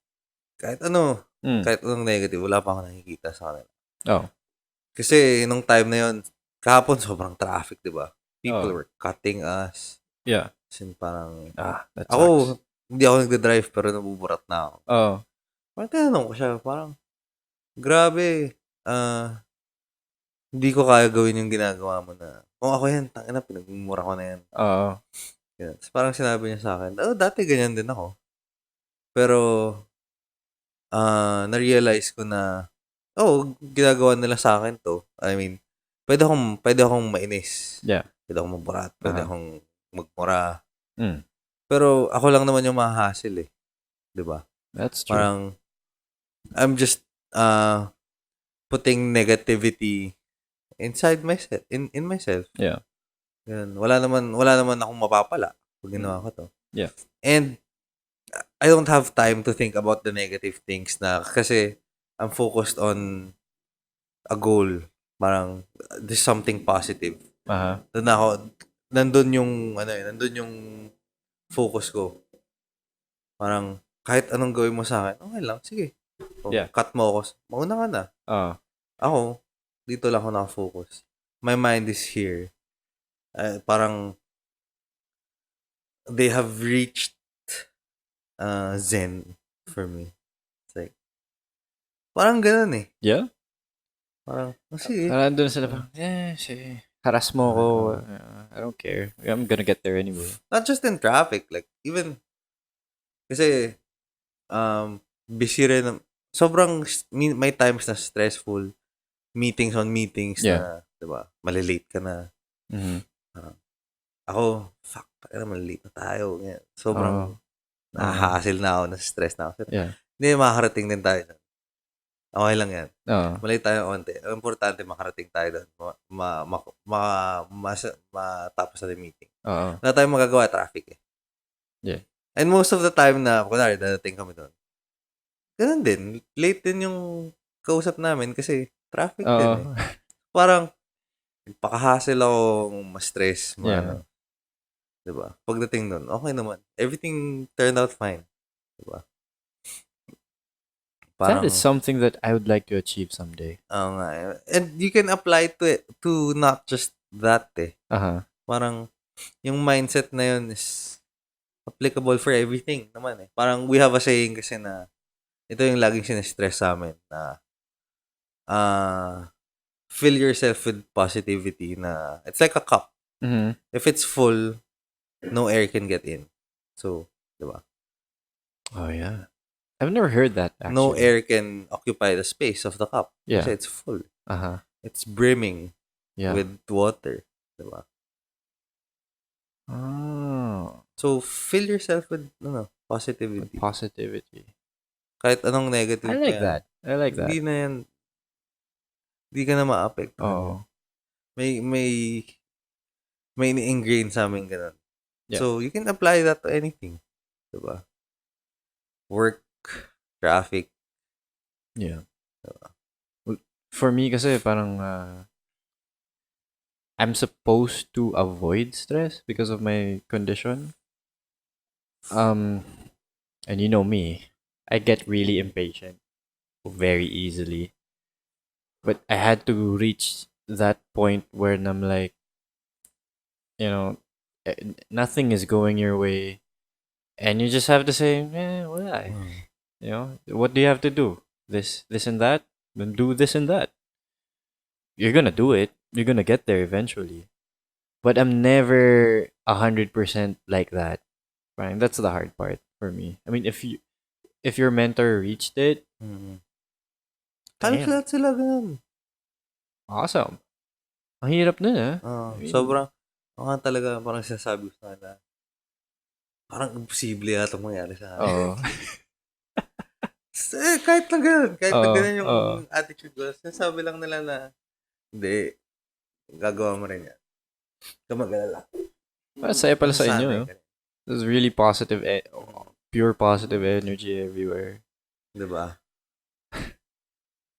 kahit ano, kahit anong negative, wala pa ako nakikita sa kanila. Oh. Kasi nung time na yun, kahapon sobrang traffic, di ba? People Oh. were cutting us. Yeah. Sin parang, That ako, sucks. hindi ako nagda-drive pero nabuburat na ako. Oh. Parang tinanong ko siya, parang, grabe, hindi ko kaya gawin yung ginagawa mo na, kung ako yan, tangina, pinagmumura ko na yan. Oo. Yan. So, parang sinabi niya sa akin, dati ganyan din ako. Pero, na-realize ko na, ginagawa nila sa akin to. I mean, pwede akong mainis. Yeah. Pwede akong maburat. Pwede Uh-huh. akong magmura. Mm. Pero, ako lang naman yung mahahasil eh. Diba? That's true. Parang, I'm just, putting negativity inside myself, in myself. Yeah. Yan. Wala naman akong mapapala pag ginawa ko to. Yeah. And I don't have time to think about the negative things na kasi I'm focused on a goal. Parang there's something positive. Uh-huh. Nandun yung focus ko. Parang kahit anong gawin mo sa akin, okay lang, sige. Yeah. Cut mo ako. Mauna ka na. Ako, dito lang ako nakafocus. My mind is here. Parang they have reached zen for me. It's like, parang ganun eh. Yeah? Parang, sige. Parang doon sila parang, sige. Haras mo ko. I don't care. I'm gonna get there anyway. Not just in traffic. Like, even, kasi, busy rin. Sobrang, may times na stressful. Meetings on meetings na, diba? Malilate ka na. Mm-hmm. Ako, fuck, malilate na tayo. Ganyan. Sobrang, nahahasil na ako, na-stress na ako. Yeah. Hindi, makakarating din tayo. Okay lang yan. Malay tayo onte. Ang importante, makarating tayo doon. Matapos na yung meeting. Wala tayong magagawa, traffic eh. Yeah. And most of the time na, kunwari, dadating kami doon. Ganun din. Late din yung kausap namin kasi traffic din eh. Parang, pakahassle ako, ma-stress. Yeah. Diba? Pagdating doon, okay naman. Everything turned out fine. Diba? Parang, that is something that I would like to achieve someday. And you can apply to not just that eh. Parang, yung mindset na yun is applicable for everything naman eh. Parang we have a saying kasi na ito yung laging sinistress sa amin na fill yourself with positivity na it's like a cup. Mm-hmm. If it's full, no air can get in. So, diba? Oh, yeah. I've never heard that, actually. No air can occupy the space of the cup. Yeah. Kasi it's full. It's brimming with water. Diba? Oh. So, fill yourself with positivity. With positivity. Kahit anong negative. I like that. Hindi na yan. Hindi ka na ma-affect. Oh. May ni-ingrain sa amin ganun. Yeah. So, you can apply that to anything. Diba? Work, traffic. Yeah. For me kasi parang I'm supposed to avoid stress because of my condition. And you know me, I get really impatient very easily. But I had to reach that point where I'm like, nothing is going your way. And you just have to say, wala. What do you have to do? This and that? then do this and that. You're gonna do it. You're gonna get there eventually. But I'm never 100% like that. Right? That's the hard part for me. I mean, if your mentor reached it, Mm. Halos damn, lahat sila ganun. awesome. Ang hirap nun, ah. I mean, Sobrang, ako talaga, parang sinasabi ko sa kanila, parang imposible yata mangyari sa akin. oo. Kahit lang ganun. Kahit lang Oo, ganun yung oo. attitude ko. Sinasabi lang nila na, hindi, gagawa mo rin yan. Huwag ka mag-alala. Saya pala sa inyo, Masasanay no? ka rin. There's really positive, pure positive energy everywhere. Diba?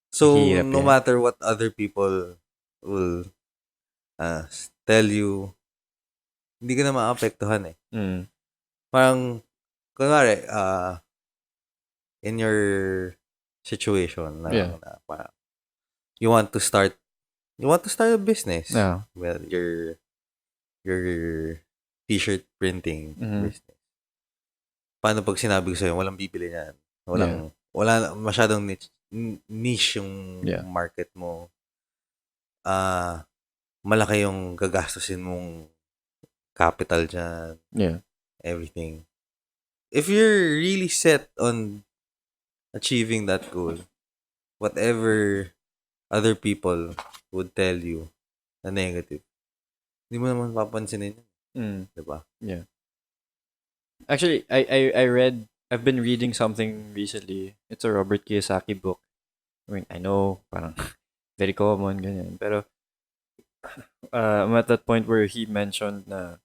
So, Hirap no yan. matter what other people will tell you, hindi ka na maapektuhan eh. Mm. Parang, kunwari, in your situation, Yeah. parang, you want to start a business. Yeah. Well, your t-shirt printing business. Paano pag sinabi ko sa'yo, walang bibili niyan? Wala masyadong niche yung market mo. Malaki yung gagastusin mong capital dyan. Yeah. Everything. If you're really set on achieving that goal, whatever other people would tell you na negative, hindi mo naman papansinin yun. Diba? Yeah. Actually, I've been reading something recently. It's a Robert Kiyosaki book. I mean, I know, parang very common, ganyan. Pero, I'm at that point where he mentioned na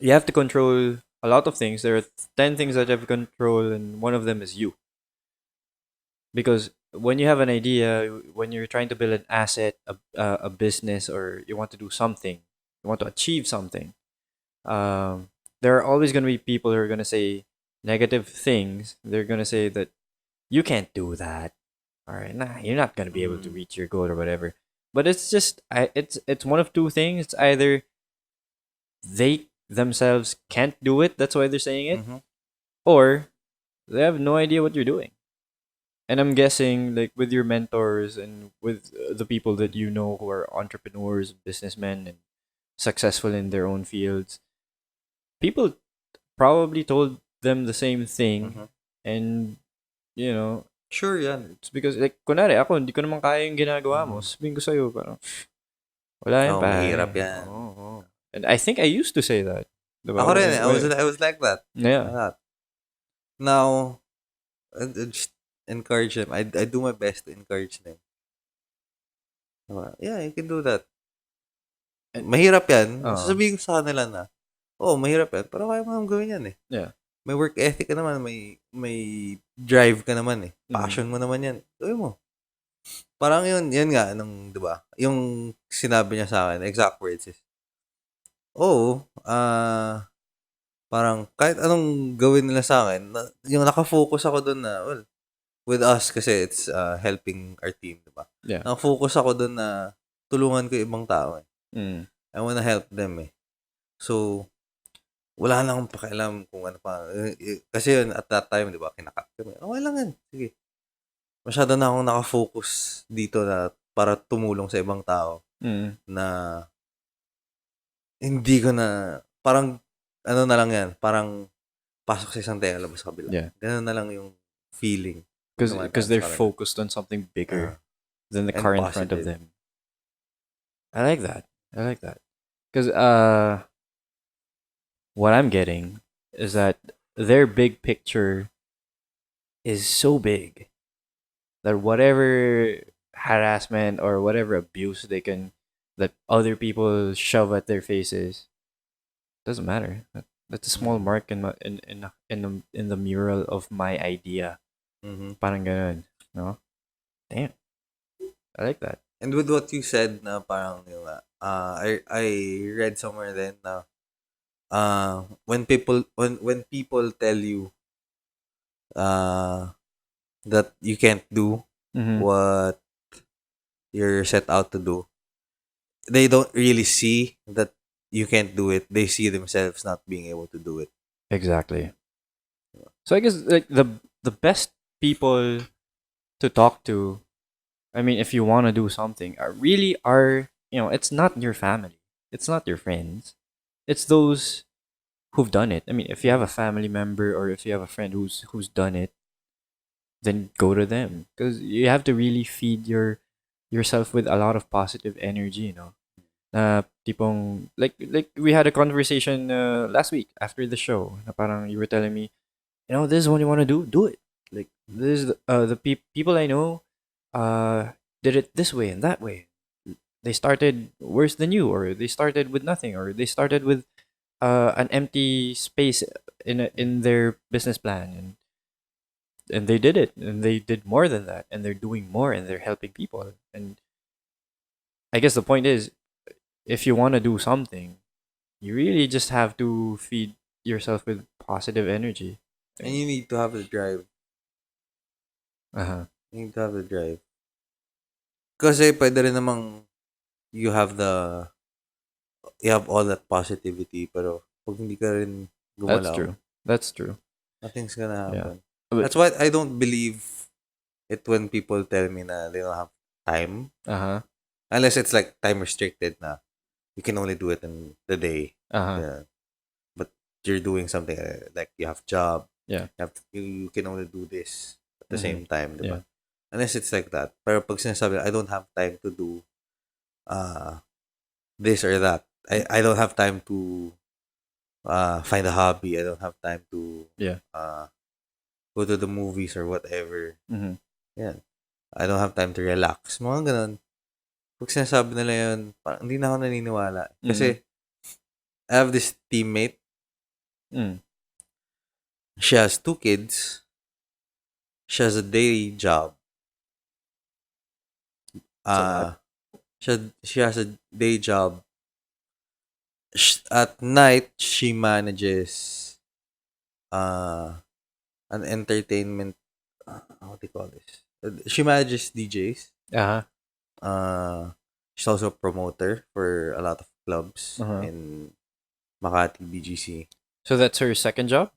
you have to control a lot of things. There are 10 things that you have control, and one of them is you. Because when you have an idea, when you're trying to build an asset, a business, or you want to do something, you want to achieve something, there are always going to be people who are going to say negative things. They're going to say that you can't do that. All right, nah, you're not going to be able to reach your goal or whatever. But it's just, it's one of two things. It's either they themselves can't do it, that's why they're saying it, or they have no idea what you're doing. And I'm guessing, like, with your mentors and with the people that you know who are entrepreneurs, businessmen, and successful in their own fields, people probably told them the same thing. And, you know, sure yan. It's because, like, kunwari, ako, hindi ko naman kaya yung ginagawa mo. Sabihin ko sa'yo, parang, wala yan, pare. Mahirap yan. And I think I used to say that. Diba? Ako rin, I was like that. Yeah. Now, I just encourage them. I do my best to encourage them. Yeah, you can do that. Mahirap yan. Sasabihin ko sa kanila na, mahirap yan. Pero kaya mo naman gawin yan eh. Yeah. May work ethic ka naman. May drive ka naman eh. Passion mo naman yan. Gawin mo. Parang yun nga, diba? Yung sinabi niya sa akin, exact words is, parang kahit anong gawin nila sa akin, yung nakafocus ako doon na, well, with us kasi it's helping our team, diba? Yeah. Nakafocus ako doon na tulungan ko yung ibang tao eh. I wanna help them eh. So, wala na akong pakialam kung ano pa. Kasi yun, at that time, diba, kinakat kami. Okay lang yan. Sige. Masyado na akong nakafocus dito na para tumulong sa ibang tao na hindi ko na, parang, ano na lang yan, parang pasok sa isang tenga, labas sa kabila. Yeah. Ganun na lang yung feeling. Because they're focused on something bigger than the car in front of them. I like that. Because what I'm getting is that their big picture is so big that whatever harassment or whatever abuse that other people shove at their faces doesn't matter. That's a small mark in the mural of my idea. Parang ganun, no? Damn, I like that. And with what you said na parang I read somewhere then na when people tell you that you can't do what you're set out to do, they don't really see that you can't do it. They see themselves not being able to do it. Exactly. So I guess like the best people to talk to. I mean, if you want to do something, really are, it's not your family. It's not your friends. It's those who've done it. I mean, if you have a family member or if you have a friend who's done it, then go to them because you have to really feed yourself with a lot of positive energy, tipong like we had a conversation last week after the show. Na parang you were telling me, this is what you want to do it. Like this is the people I know did it this way and that way. They started worse than you, or they started with nothing, or they started with an empty space in their business plan, and they did it, and they did more than that, and they're doing more, and they're helping people. And I guess the point is, if you want to do something, you really just have to feed yourself with positive energy. And you need to have the drive. Uh-huh. You need to have the drive. Kasi pwede rin namang you have all that positivity, pero pag hindi ka rin That's gumalaw, true. That's true. nothing's gonna happen. But, That's why I don't believe it when people tell me na they don't have time. uh-huh. Unless it's like time restricted na you can only do it in the day. Uh-huh. Yeah. But you're doing something like you have job. Yeah. You can only do this at the Mhm. same time, diba? Yeah. Unless it's like that. Pero pag sinasabi, I don't have time to do this or that. I don't have time to find a hobby. I don't have time to Yeah. go to the movies or whatever. Mm-hmm. Yeah. I don't have time to relax. Mga ganun. Pag sinasabi nila yun, parang hindi na ako naniniwala. Kasi, I have this teammate. She has 2 kids. She has a day job. She has a day job. At night, she manages an entertainment. What do you call this? She manages DJs. She's also a promoter for a lot of clubs in Makati, BGC. So that's her second job?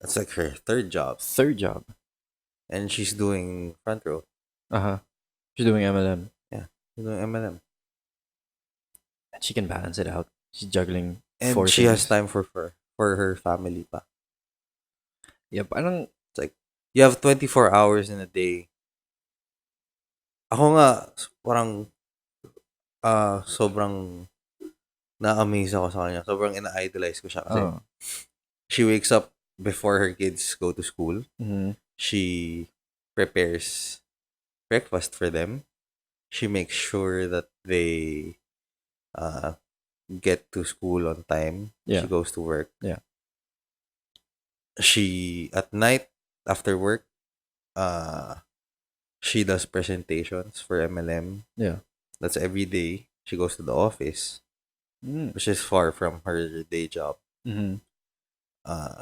That's like her third job. Third job. And she's doing front row. She's doing MLM. Yeah, she's doing MLM. And she can balance it out. She's juggling and 4 she things. has time for her family pa. Yeah, parang it's like you have 24 hours in a day. Ako nga parang sobrang na-amaze ako sa kanya. Sobrang ina-idolize ko siya kasi she wakes up before her kids go to school. Mm-hmm. She prepares breakfast for them. She makes sure that they get to school on time. Yeah. She goes to work. Yeah. She at night after work, she does presentations for MLM. Yeah. That's every day. She goes to the office, which is far from her day job. Mm-hmm.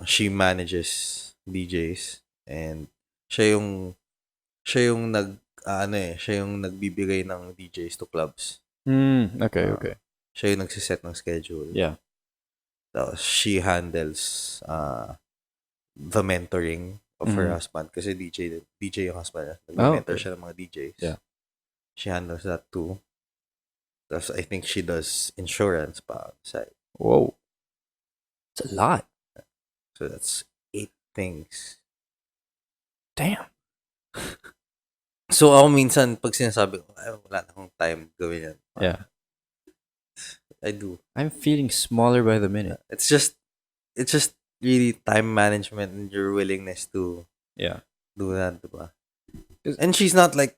She manages DJs and siya yung nagbibigay ng DJs to clubs. Okay. Siya yung nagsiset ng schedule. Yeah. Tapos she handles the mentoring of her husband kasi DJ yung husband niya. Nag-mentor siya ng mga DJs. Yeah. She handles that too. Tapos I think she does insurance pa on the side. Whoa. It's a lot. So that's 8 things. Damn. So ako minsan pag sinasabi ko, ay, wala na akong time gawin yan. Yeah. I do. I'm feeling smaller by the minute. It's just really time management and your willingness to do that, diba? And she's not like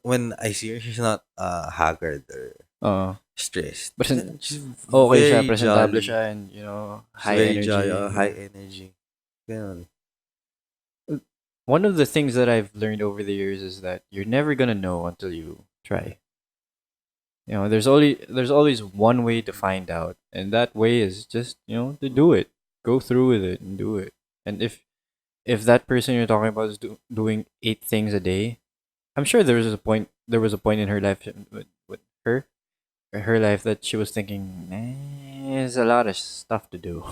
when I see her, she's not haggard or stressed. But she's okay siya, very presentable jolly. siya, and high Very energy. jolly, high energy. Ganun. One of the things that I've learned over the years is that you're never gonna know until you try. There's always one way to find out, and that way is just to do it, go through with it, and do it. And if that person you're talking about is doing 8 things a day, I'm sure there was a point in her life with her life that she was thinking, there's a lot of stuff to do.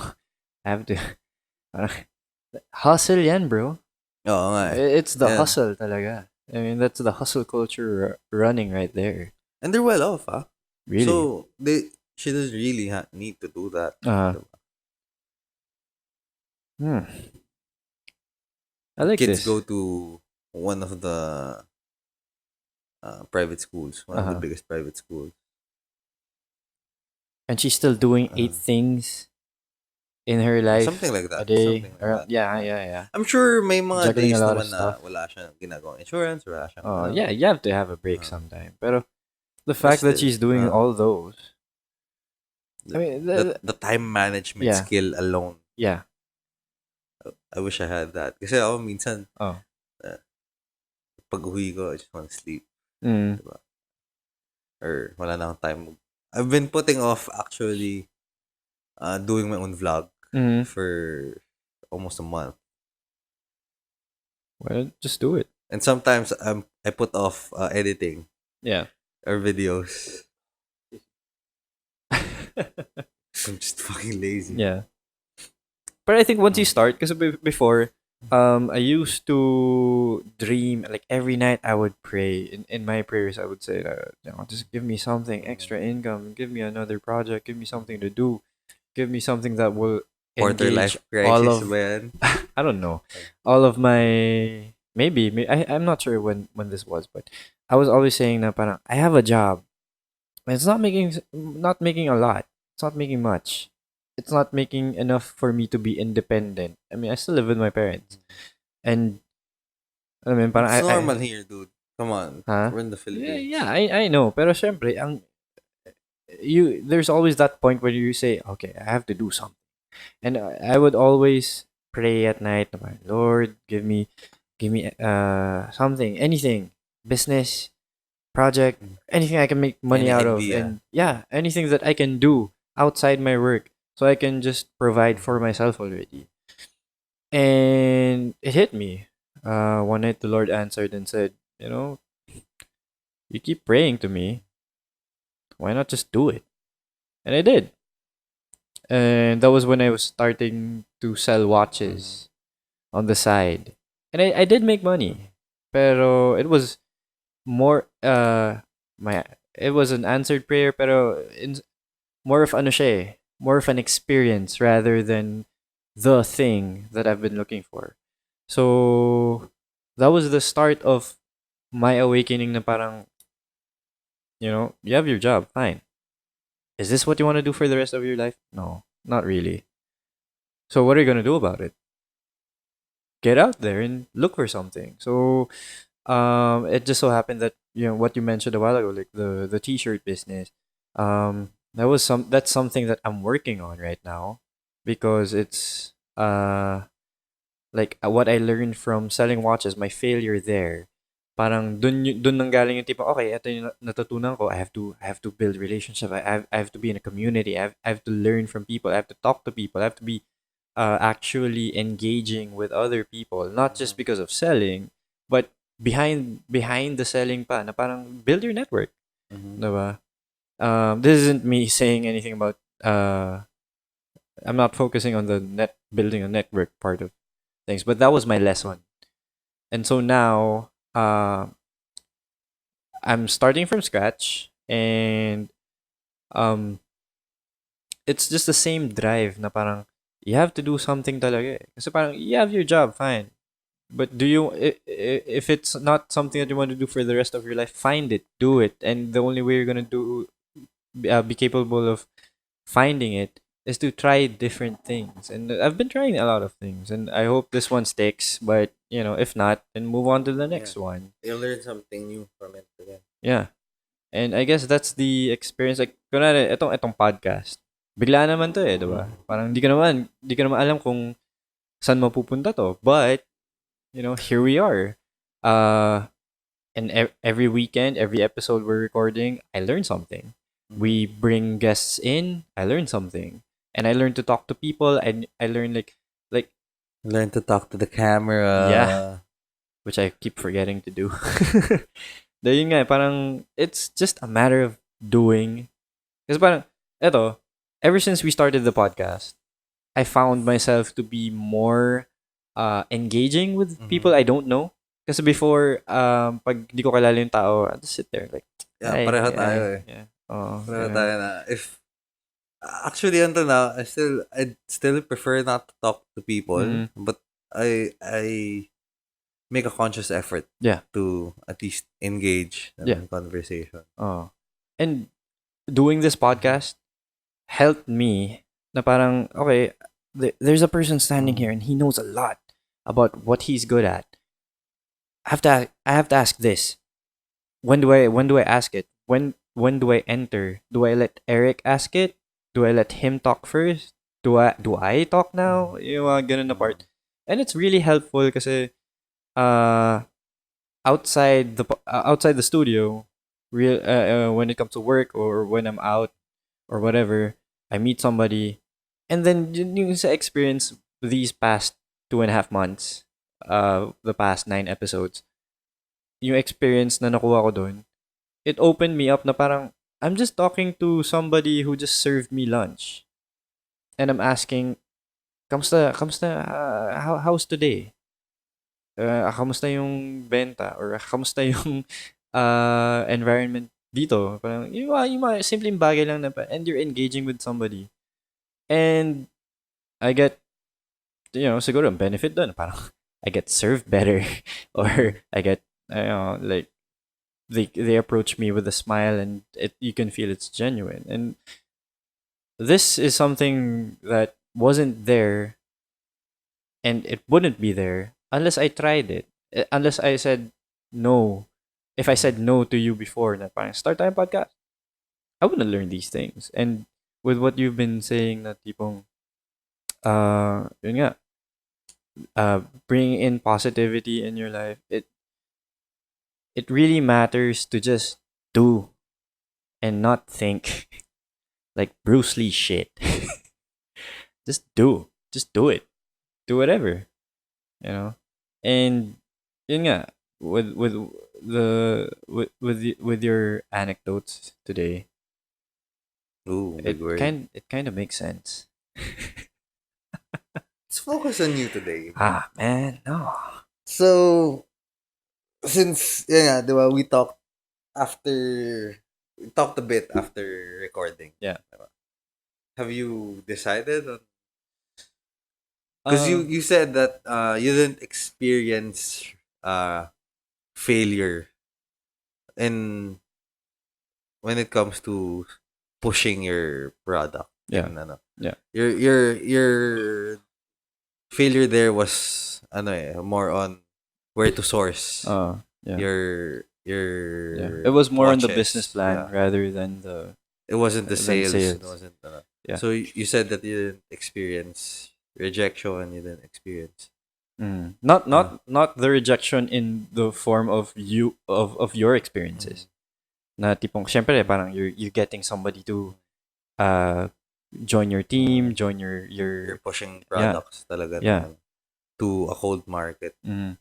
I have to hustle yan, bro. Oo nga. It's the hustle talaga. I mean, that's the hustle culture running right there. And they're well off, ah. Really. So she doesn't really need to do that. Uh, Diba? hmm. I like Kids this. go to one of the private schools, one of the Uh-huh. biggest private schools. And she's still doing Uh, 8 things in her Something life like a that. day. Something like Or, that. yeah, yeah, yeah. I'm sure may mga Juggling a days lot of naman na stuff. wala siyang ginagawang insurance, wala siyang Oh, ano. yeah, you have to have a break Uh, sometime. But the but fact that still, she's doing all those, I the, mean, the time management yeah, skill alone, yeah. I wish I had that. Kasi ako minsan, Oh. uh, pag uwi ko, I just want to sleep. Mm. Diba? Or wala na akong time. I've been putting off actually doing my own vlog Mm. for almost a month. Well, just do it. And sometimes I put off editing Yeah. or videos. I'm just fucking lazy. Yeah. But I think once you Mm. start, because before, I used to dream like every night. I would pray in my prayers. I would say that just give me something extra income, give me another project, give me something to do, give me something that will Quarter engage life all crisis of ba yan? I don't know, all of my I'm not sure when this was, but I was always saying that parang, I have a job. And it's not making a lot. It's not making much. It's not making enough for me to be independent. I mean, I still live with my parents. And I mean, parang It's I normal here, dude. Come on. huh? We're in the Yeah, Philippines. yeah, I know. Pero syempre, there's always that point where you say, okay, I have to do something. And I would always pray at night, Lord, give me something, anything, business, project, Mm. anything I can make money Any out of, idea? and yeah, anything that I can do outside my work, so I can just provide for myself already. And it hit me. One night the Lord answered and said, you keep praying to me. Why not just do it? And I did. And that was when I was starting to sell Mm-hmm. watches on the side. And I did make money. Pero it was more my it was an answered prayer, pero more of ano siya eh, more of an experience rather than the thing that I've been looking for. So that was the start of my awakening na parang, you have your job, fine. Is this what you want to do for the rest of your life? No, not really. So what are you going to do about it? Get out there and look for something. So it just so happened that what you mentioned a while ago, like the t-shirt business, that's something that I'm working on right now, because it's like what I learned from selling watches, my failure there. Parang dun nanggaling yung tipo, okay, ito yung natutunan ko. I have to build relationship. I have to be in a community. I have to learn from people. I have to talk to people. I have to be actually engaging with other people, not just because of selling, but behind the selling pa, na parang build your network, Mm-hmm. diba? This isn't me saying anything about I'm not focusing on the net building a network part of things, but that was my lesson. And so now I'm starting from scratch, and um it's just the same drive na parang you have to do something talaga eh. Kasi parang you have your job, fine. But if it's not something that you want to do for the rest of your life, find it, do it. And the only way you're gonna be capable of finding it is to try different things. And I've been trying a lot of things, and I hope this one sticks. But if not, then move on to the Yeah. next one. You'll learn something new from it again. Yeah, and I guess that's the experience. Like, kunwari, itong podcast. Bigla naman to eh, diba? Parang di ka naman alam kung saan mapupunta to. But, here we are. Uh, and every weekend, every episode we're recording, I learn something. Mm-hmm. We bring guests in, I learn something. And I learn to talk to people, and I learn like Learn to talk to the yeah, camera. which I keep forgetting to do. Dahil yun nga, parang it's just a matter of doing. Kasi parang, eto, ever since we started the podcast, I found myself to be more engaging with Mm-hmm. people I don't know. Kasi before, pag di ko kilala yung tao, I'll just sit there like, Yeah, ay, pareho tayo ay, eh. yeah. Oo, Pareho ganun. tayo na if actually until now I still prefer not to talk to people, Mhm. but I make a conscious effort Yeah, to at least engage yeah. in conversation. Oo. And doing this Mhm. podcast helped me na parang, okay, there's a person standing here Mhm. and he knows a lot about what he's good at. I have to ask this. When do I ask it? When do I enter? Do I let Eric ask it? Do I let him talk first? Do I talk now? Mhm. Yung mga ganun na part. Mhm. And it's really helpful kasi uh outside the studio, when it comes to work or when I'm out or whatever, I meet somebody, and then yung sa experience these past 2.5 months, the past 9 episodes, yung experience na nakuha ko doon, it opened me up na parang I'm just talking to somebody who just served me lunch, and I'm asking, kamusta, how's today? Kamusta yung benta or kamusta yung environment dito? Parang yung mga simpleng bagay lang na and you're engaging with somebody. And I get, siguro ang benefit doon, parang I get served better or Mhm. I get, like, they approach me with a smile and you can feel it's genuine. And this is something that wasn't there and it wouldn't be there unless I tried it. Unless I said no. If I said Mhm. no to you before na parang start tayo podcast, I wouldn't learn these things. And with what you've been saying na tipong yun nga, bring in positivity in your life. It really matters to just do and not think like Bruce Lee shit. Just do. Just do it. Do whatever, you know. And yun nga, with your anecdotes today, Ooh, big word. it kind of makes sense. Let's focus on you today. Ah, man, no. So, since yeah, diba, after we talked a bit after recording. Yeah. Diba? Have you decided on because you Uh, you said that you didn't experience uh failure in when it comes to pushing your product yeah. in ano. Yeah. Your failure there was more on where to source Yeah. Yeah. It your was more on the business watches. plan Yeah. rather than the It wasn't the than sales. It sales. wasn't Yeah. so you said that you didn't experience rejection, you didn't experience uh Not the rejection in the form of your mm, experiences. Na tipong syempre parang you're getting somebody to uh join your team, mm, join you're your pushing yeah, products talaga yeah. na to a cold market. Mm,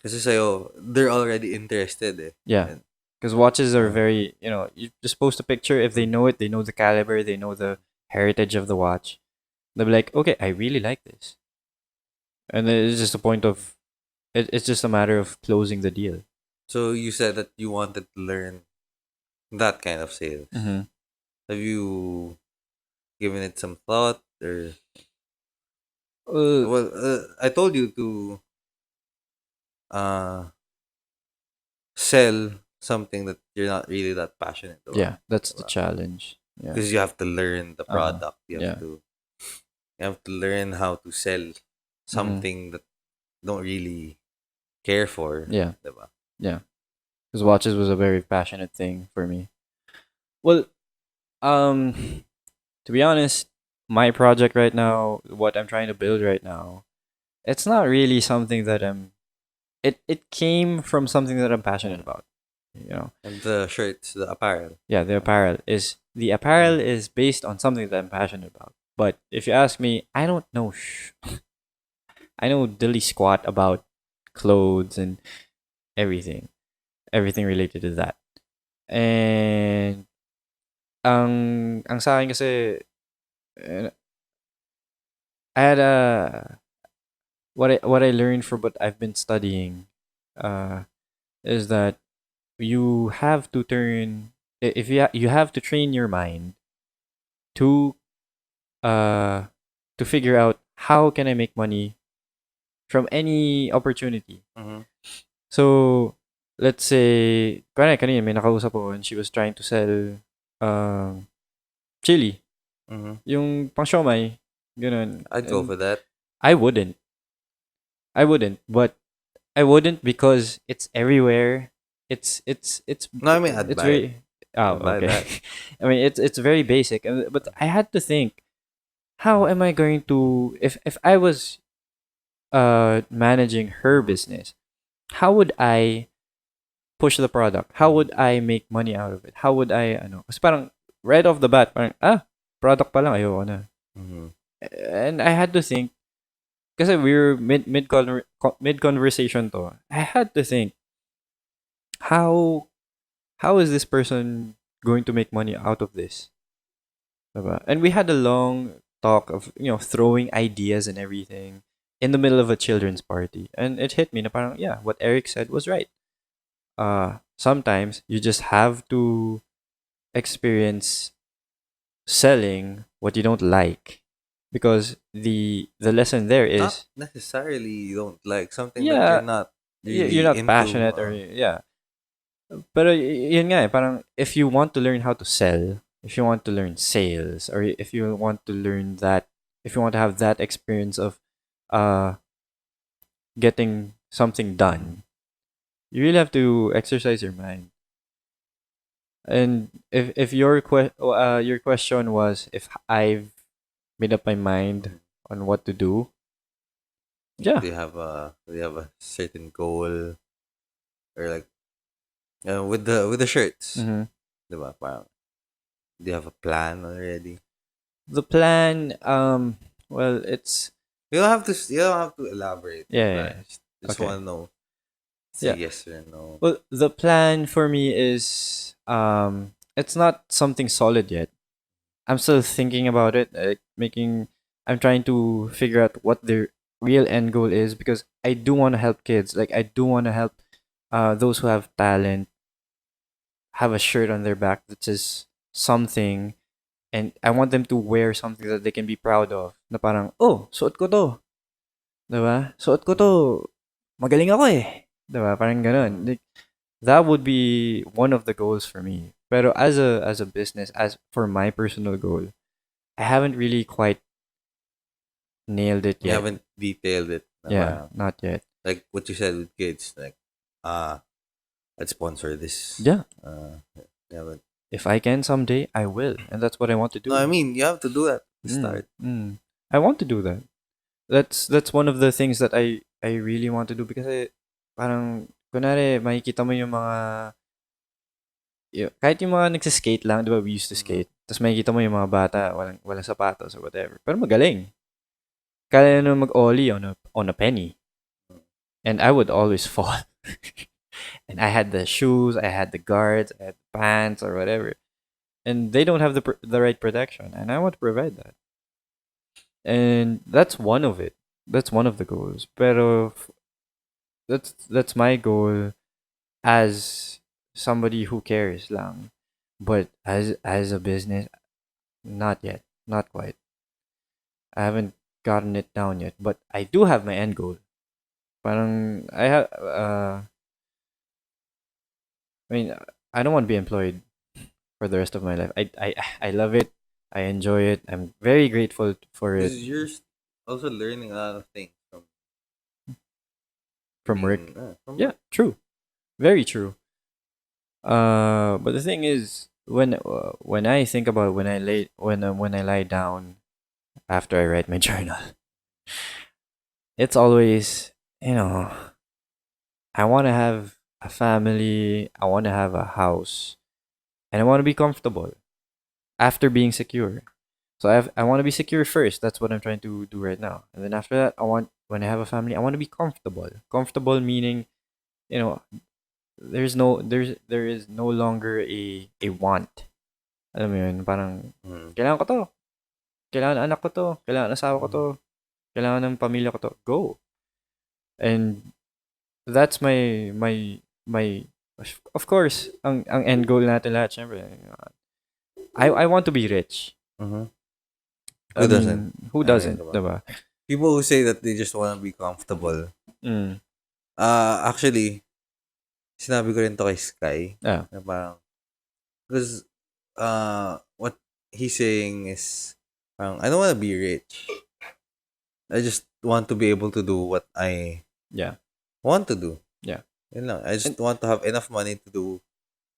Kasi sa'yo, they're already interested eh. yeah. And, Because watches are uh, very, you just post a picture. If they mm, know it, they know the caliber, they know the heritage of the watch. They'll be like, okay, I really like this. And then it's just a point of, it's just a matter of closing the deal. so you said that you wanted to learn that kind of sales. Mm-hmm. Have you given it some thought or Uh, well, I told you to uh sell something that you're not really that passionate about. yeah, that's the challenge. Yeah. Because you have to learn the Uh-huh. product. Yeah. You have to learn how to sell Mm-hmm. something that you don't really care for, Yeah. diba? Yeah. Because watches was a very passionate thing for me. Well, um, to be honest, my project right now, what I'm trying to build right now, it's not really something that it came from something that I'm passionate Mm. about. You know. And the shirts, the apparel. Yeah, the Mm. apparel is based on something that I'm passionate about. But if you ask me, I don't know I know dilly squat about clothes and everything. Everything related to that. And ang sa akin kasi uh, I had a what I learned from what I've been studying uh, is that you have to if you have to train your mind to uh to figure out how can I make money from any opportunity. Mhm. So let's say kanina may nakausap ko and she was trying to sell um chili, Mhm. yung pang siomai, ganun. I'd go And for that. I wouldn't. But I wouldn't because it's everywhere. It's No, I mean I'd it's buy it. very oh I'd buy okay. that. I mean it's very basic, but I had to think how am I going to if I was managing her business, how would I push the product? How would I make money out of it? How would I ano? Kasi parang right off the bat, parang product pa lang ayoko na. Mhm. And I had to think kasi we were mid conversation to. I had to think how how is this person going to make money out of this? Diba? And we had a long talk of, throwing ideas and everything in the middle of a children's party. And it hit me na parang, yeah, what Eric said was right. Sometimes you just have to experience selling what you don't like because the lesson there Not is, necessarily you don't like something that you're yeah, not you're really not into. passionate or yeah. Pero yun nga eh, parang if you want to learn how to sell, if you want to learn sales, or if you want to learn that, if you want to have that experience of uh getting something done, you really have to exercise your mind. And if your question was if I've made up my mind Mhm. on what to do, yeah. Do you have a certain goal or like with the shirts, hmm diba? Parang, do you have a plan already? The plan, well, it's You don't have to elaborate the yeah, yeah, plan. yeah. Just Okay, want to know. Say yeah. yes or no. Well, the plan for me is it's not something solid yet. I'm still thinking about it, like making. I'm trying to figure out what the real end goal is because I do want to help kids. Like I do want to help those who have talent have a shirt on their back that says something, and I want them to wear something that they can be proud of. Na parang, oh, suot ko to. Diba? Suot ko to. Mhm. Magaling ako eh. Diba? Parang ganun. Mhm. Like, that would be one of the goals for me. Pero as a business, as for my personal goal, I haven't really quite nailed it You yet. haven't detailed it. Na Yeah, parang, not yet. like what you said with kids, like let's sponsor this. Yeah, You haven't. if I can someday, I will, and that's what I want to No, I do. mean you have to do that to Mm, start. mm. I want to do that. That's one of the things that I really want to do because parang kunwari makikita mo yung mga kahit yung mga nagsa-skate lang, 'di ba? We used to Mhm. skate. Tapos makikita mo yung mga bata walang sapatos or whatever. Pero magaling. Kaya na mag-ollie on a penny. And I would always fall. And I had the shoes, I had the guards, I had the pants or whatever. And they don't have the right protection, and I want to provide that. And that's one of it. That's one of the goals. Pero that's my goal as somebody who cares lang. But as a business, not yet. Not quite. I haven't gotten it down yet, but I do have my end goal. Parang I mean, I don't want to be employed for the rest of my life. I love it. I enjoy it. I'm very grateful for it Because you're also learning a lot of things from from being work. from Yeah, work. true. Very true. But the thing is, when I think about when I lie down after I write my journal, it's always you know I want to have a family. I want to have a house, and I want to be comfortable after being secure. So I want to be secure first. That's what I'm trying to do right now. And then after that, when I have a family, I want to be comfortable. Comfortable meaning, you know, there is no longer a want. Alam mo yun, parang Mhm. kailangan ko to. Kailangan anak ko to. Kailangan asawa ko to. Mhm. Kailangan ng pamilya ko to. Go. And that's my of course ang end goal natin lahat syempre. I want to be rich. Mm-hmm. I Who doesn't? mean, who I mean, doesn't, come on. diba? People who say that they just want to be comfortable. Mm. Actually, sinabi ko rin to kay Sky. Yeah. Na parang, because, what he's saying is, parang, I don't want to be rich. I just want to be able to do what I Yeah. want to do. Yeah. Yun lang. I just And want to have enough money to do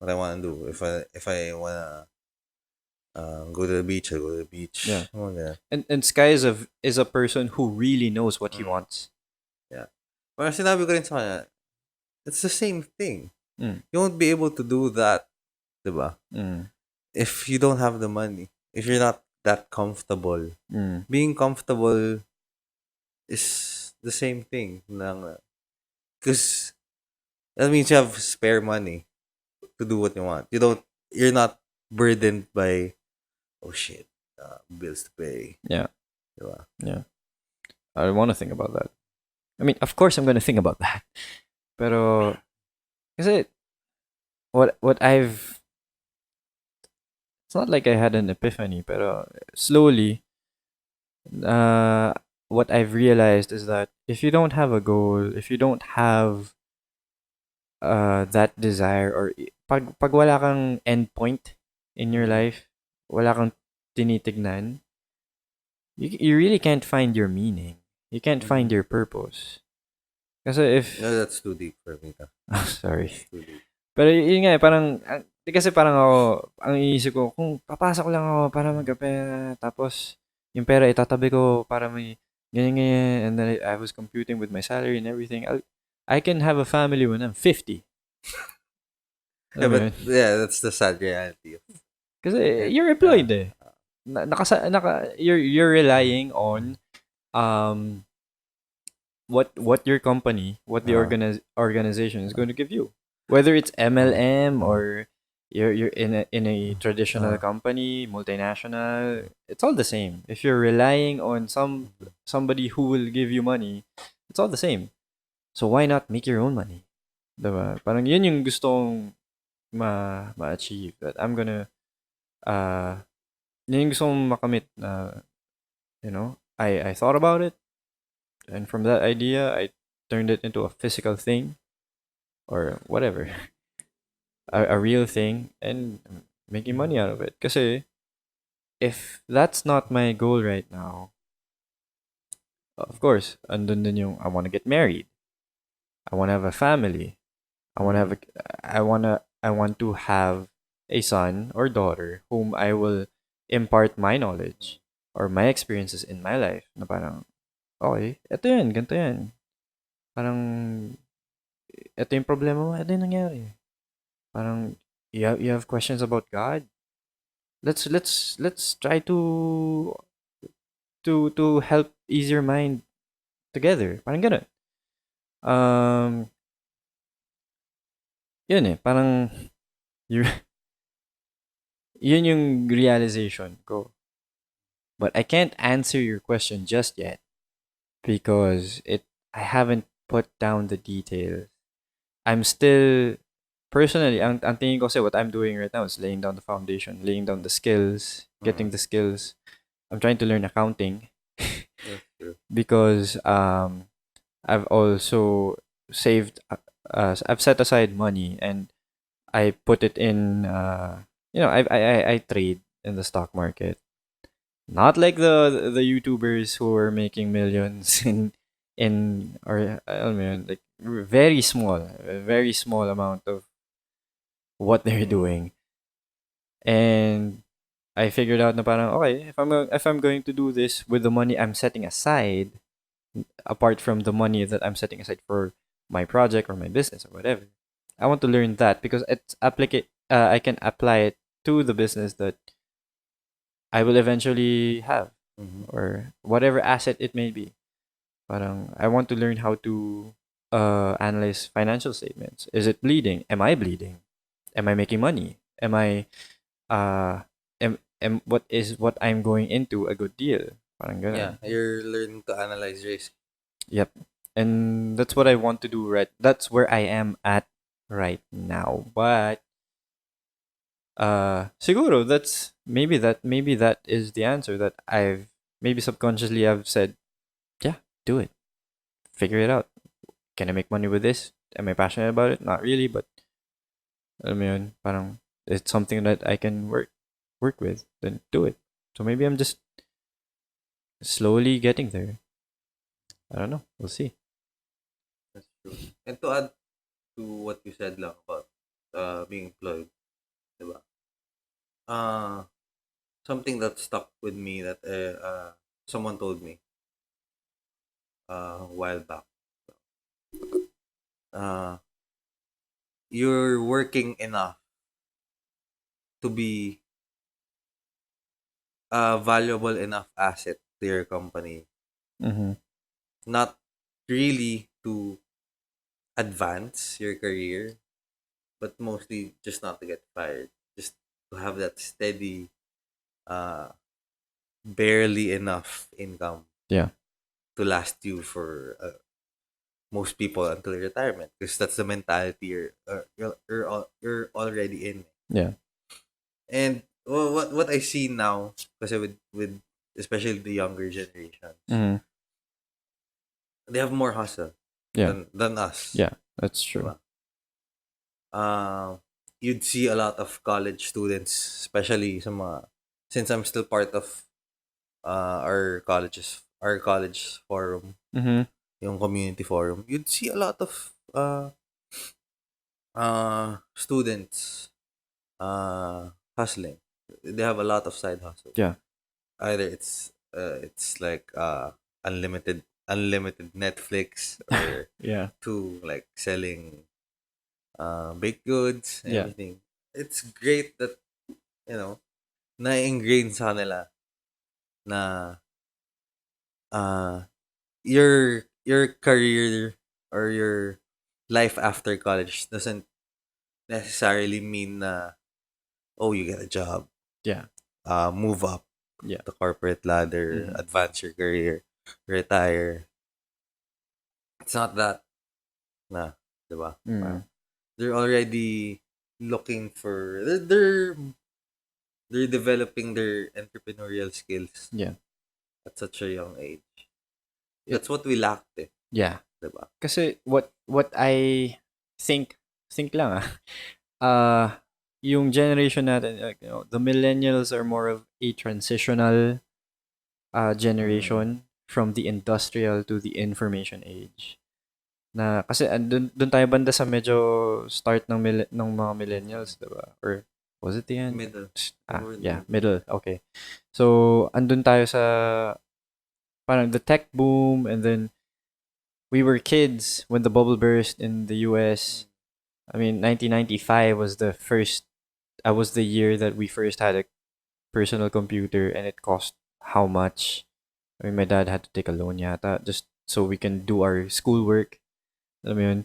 what I want to do. If I wanna go to the beach, I go to the yeah. beach. Mga ganun. And Sky is a person who really knows what he Mm. wants. Yeah. Parang sinabi ko rin sa kanya, it's the same thing. Mm. You won't be able to do that, diba? Mm. If you don't have the money. If you're not that comfortable. Mm. Being comfortable is the same thing. Because that means you have spare money to do what you want. You're not burdened by, oh shit, bills to pay. Yeah. Diba? Yeah. I want to think about that. I mean, of course I'm going to think about that. Pero kasi what I've it's not like I had an epiphany, pero slowly uh what I've realized is that if you don't have a goal, if you don't have that desire or pag wala kang end point in your life, wala kang tinitignan, you really can't find your meaning. You can't find your purpose. Kasi if No, that's too deep for me. sorry. That's too deep. Pero yun nga, parang, kasi parang ako, ang iisip ko, kung papasok lang ako para magkapera, tapos, yung pera itatabi ko para may ganyan, and then I was computing with my salary and everything, I can have a family when I'm 50. Yeah, Alam mo but yun? yeah, that's the sad reality. Kasi It, you're employed eh. You're relying on um what your company, what the organization is going to give you. Whether it's MLM or you're in a traditional company, multinational, it's all the same. If you're relying on somebody who will give you money, it's all the same. So why not make your own money? Diba? Parang yun yung gustong ma-achieve, that I'm gonna yun yung gusto kong makamit na, I thought about it, and from that idea I turned it into a physical thing or whatever, a real thing, and making money out of it. Kasi if that's not my goal right now, of course, andun din yung I want to get married, I want to have a family, I want to have a son or daughter whom I will impart my knowledge or my experiences in my life na parang, okay, eto yan, ganito yan. Parang, eto yung problema mo, eto yung nangyari. Parang, you have questions about God? Let's try to help ease your mind together. Parang ganun. Um, yun eh, parang, you, yun yung realization ko. But I can't answer your question just yet because I haven't put down the details. I'm still personally ang tingin ko kasi what I'm doing right now is laying down the foundation, laying down the skills, getting the skills. I'm trying to learn accounting because I've also saved I've set aside money and I put it in I trade in the stock market. Not like the YouTubers who are making millions in or alam mo yun, like very small amount of what they're doing. And I figured out na parang okay, if I'm going to do this with the money I'm setting aside, apart from the money that I'm setting aside for my project or my business or whatever, I want to learn that because I can apply it to the business that I will eventually have or whatever asset it may be. Parang I want to learn how to analyze financial statements. Is it bleeding? Am I bleeding? Am I making money? Am I what I'm going into a good deal? Parang ganun. Yeah, you're learning to analyze risk. Yep. And that's what I want to do, right? That's where I am at right now. But siguro maybe that is the answer that I've maybe subconsciously I've said, yeah, do it. Figure it out. Can I make money with this? Am I passionate about it? Not really, but alam mo yun, parang it's something that I can work with, then do it. So maybe I'm just slowly getting there. I don't know. We'll see. That's true. And to add to what you said lang about being employed, diba? Uh, something that stuck with me that someone told me a while back. Uh, you're working enough to be a valuable enough asset to your company, Mm-hmm. not really to advance your career, but mostly just not to get fired, just to have that steady, uh, barely enough income Yeah. to last you for most people until retirement, because that's the mentality you're already in. Yeah. And what I see now, kasi with especially the younger generations, Mm-hmm. they have more hustle Yeah. than us. Yeah. That's true. Diba? Uh, you'd see a lot of college students, especially sa mga, since I'm still part of our college forum, Mm-hmm. yung community forum, you'd see a lot of students hustling. They have a lot of side hustles. Yeah. Either it's like unlimited Netflix, or Yeah. to like selling baked goods and Yeah. everything. It's great that, you know, na-ingrain sa kanila na uh your career or your life after college doesn't necessarily mean na, oh, you get a job, Yeah. move up Yeah. the corporate ladder, Mm-hmm. advance your career, retire. It's not that, na, diba? Mm. They're already looking for, they're developing their entrepreneurial skills Yeah. at such a young age. It. That's what we lacked, eh, Yeah. diba? Kasi what I think lang uh yung generation natin, like, the millennials are more of a transitional Mm. generation from the industrial to the information age. Na kasi dun tayo banda sa medyo start ng mga millennials, 'di ba? Or was it the end? Middle. Over the Yeah, middle. middle. Okay. So andun tayo sa parang the tech boom, and then we were kids when the bubble burst in the US. I mean, 1995 was the first was the year that we first had a personal computer, and it cost how much? I mean, my dad had to take a loan yata just so we can do our schoolwork. Alam mo yun?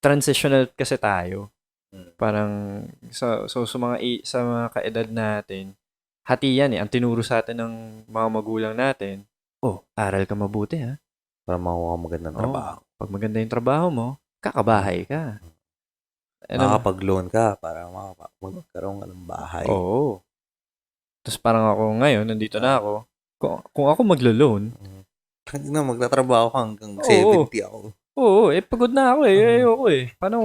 Transitional kasi tayo. Mm. Parang sa mga sa mga kaedad natin, hati yan eh. Ang tinuro sa atin ng mga magulang natin, oh, aral ka mabuti ha. Para makuha ka magandang Oh, trabaho. pag maganda yung trabaho mo, kakabahay ka. Ano? Makakapag-loan ka para magkaroon ka ng bahay. Oo. Tapos parang ako ngayon, nandito na ako. Kung ako maglo-loan, Hindi na, magtatrabaho ka hanggang oo, 70 ako. oo, pagod na ako eh. Mhm. Ayoko eh. Paano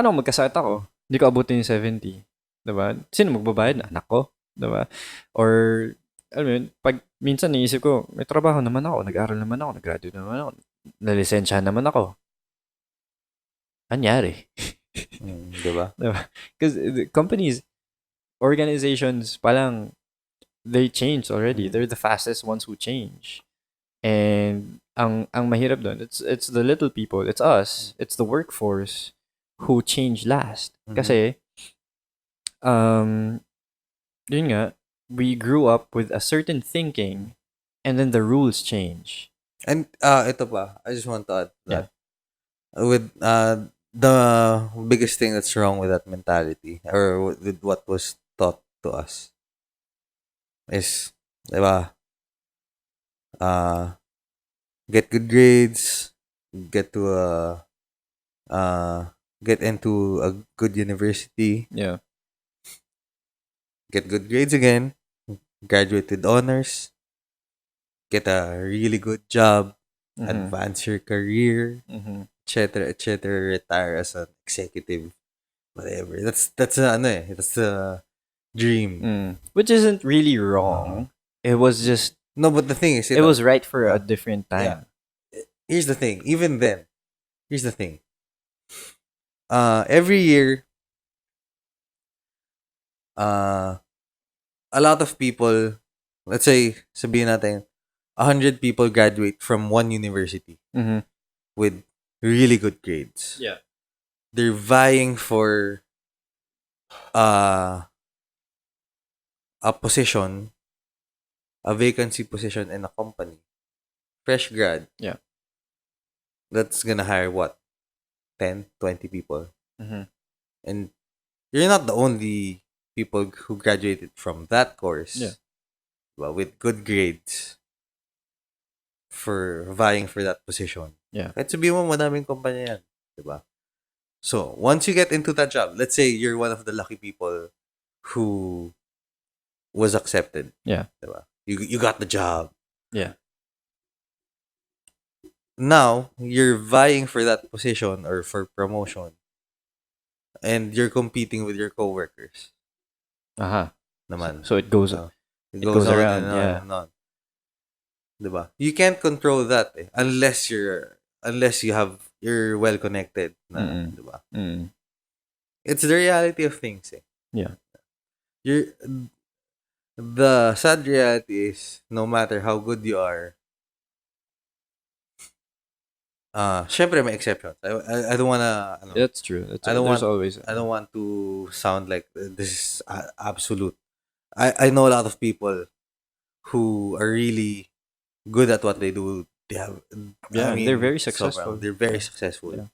kung magkasakit ako? Hindi ko abutin yung 70. Diba? Sino magbabayad? Anak ko. Diba? Or, alam mo yun, pag minsan naisip ko, may trabaho naman ako, nag-aral naman ako, nag-graduate naman ako, nalisensyahan naman ako. Anyari? Diba? Diba? Because the companies, organizations, palang, they changed already. They're the fastest ones who change. And ang mahirap doon, it's the little people, it's us, it's the workforce who change last. Kasi yun nga, we grew up with a certain thinking, and then the rules change. And ito pa, I just want to add Yeah. that with the biggest thing that's wrong with that mentality, or with what was taught to us, is, diba, get good grades, get to a uh get into a good university, Yeah. get good grades again, graduate with honors, get a really good job, Mm-hmm. advance your career, Mm-hmm. etc., etc., retire as an executive, whatever. That's a, ano eh, that's a dream. Which isn't really wrong. It was just No, but the thing is, it was right for a uh, different yeah. time. Here's the thing. Even then, here's the thing. Every year, uh, a lot of people, let's say, sabihin natin, 100 people graduate from one university Mm-hmm. with really good grades. Yeah. They're vying for uh, a position, a vacancy position in a company. Fresh grad. Yeah. That's gonna hire what? 10, 20 people. Mm-hmm. And you're not the only people who graduated from that Yeah. course, but with good grades for vying for that position. Yeah. Kahit sabihin mo, madaming kumpanya yan. Diba? So, once you get into that job, let's say you're one of the lucky people who was accepted. Yeah. Diba? You got the job. Yeah. Now, you're vying for that position or for promotion and you're competing with your coworkers Uh-huh. naman. So it goes So, it it goes goes on and around, on yeah. and on. Diba? You can't control that eh, unless you have you're well connected na, Mm-mm. diba? Mm. It's the reality of things eh. Yeah. You're the sad reality is no matter how good you are, syempre may exceptions. I don't wanna ano, That's true. That's I don't there's want always I don't want to sound like this is absolute. I know a lot of people who are really good at what they do. They have I yeah, and they're mean very sobrang successful. they're very Yeah. successful Yeah.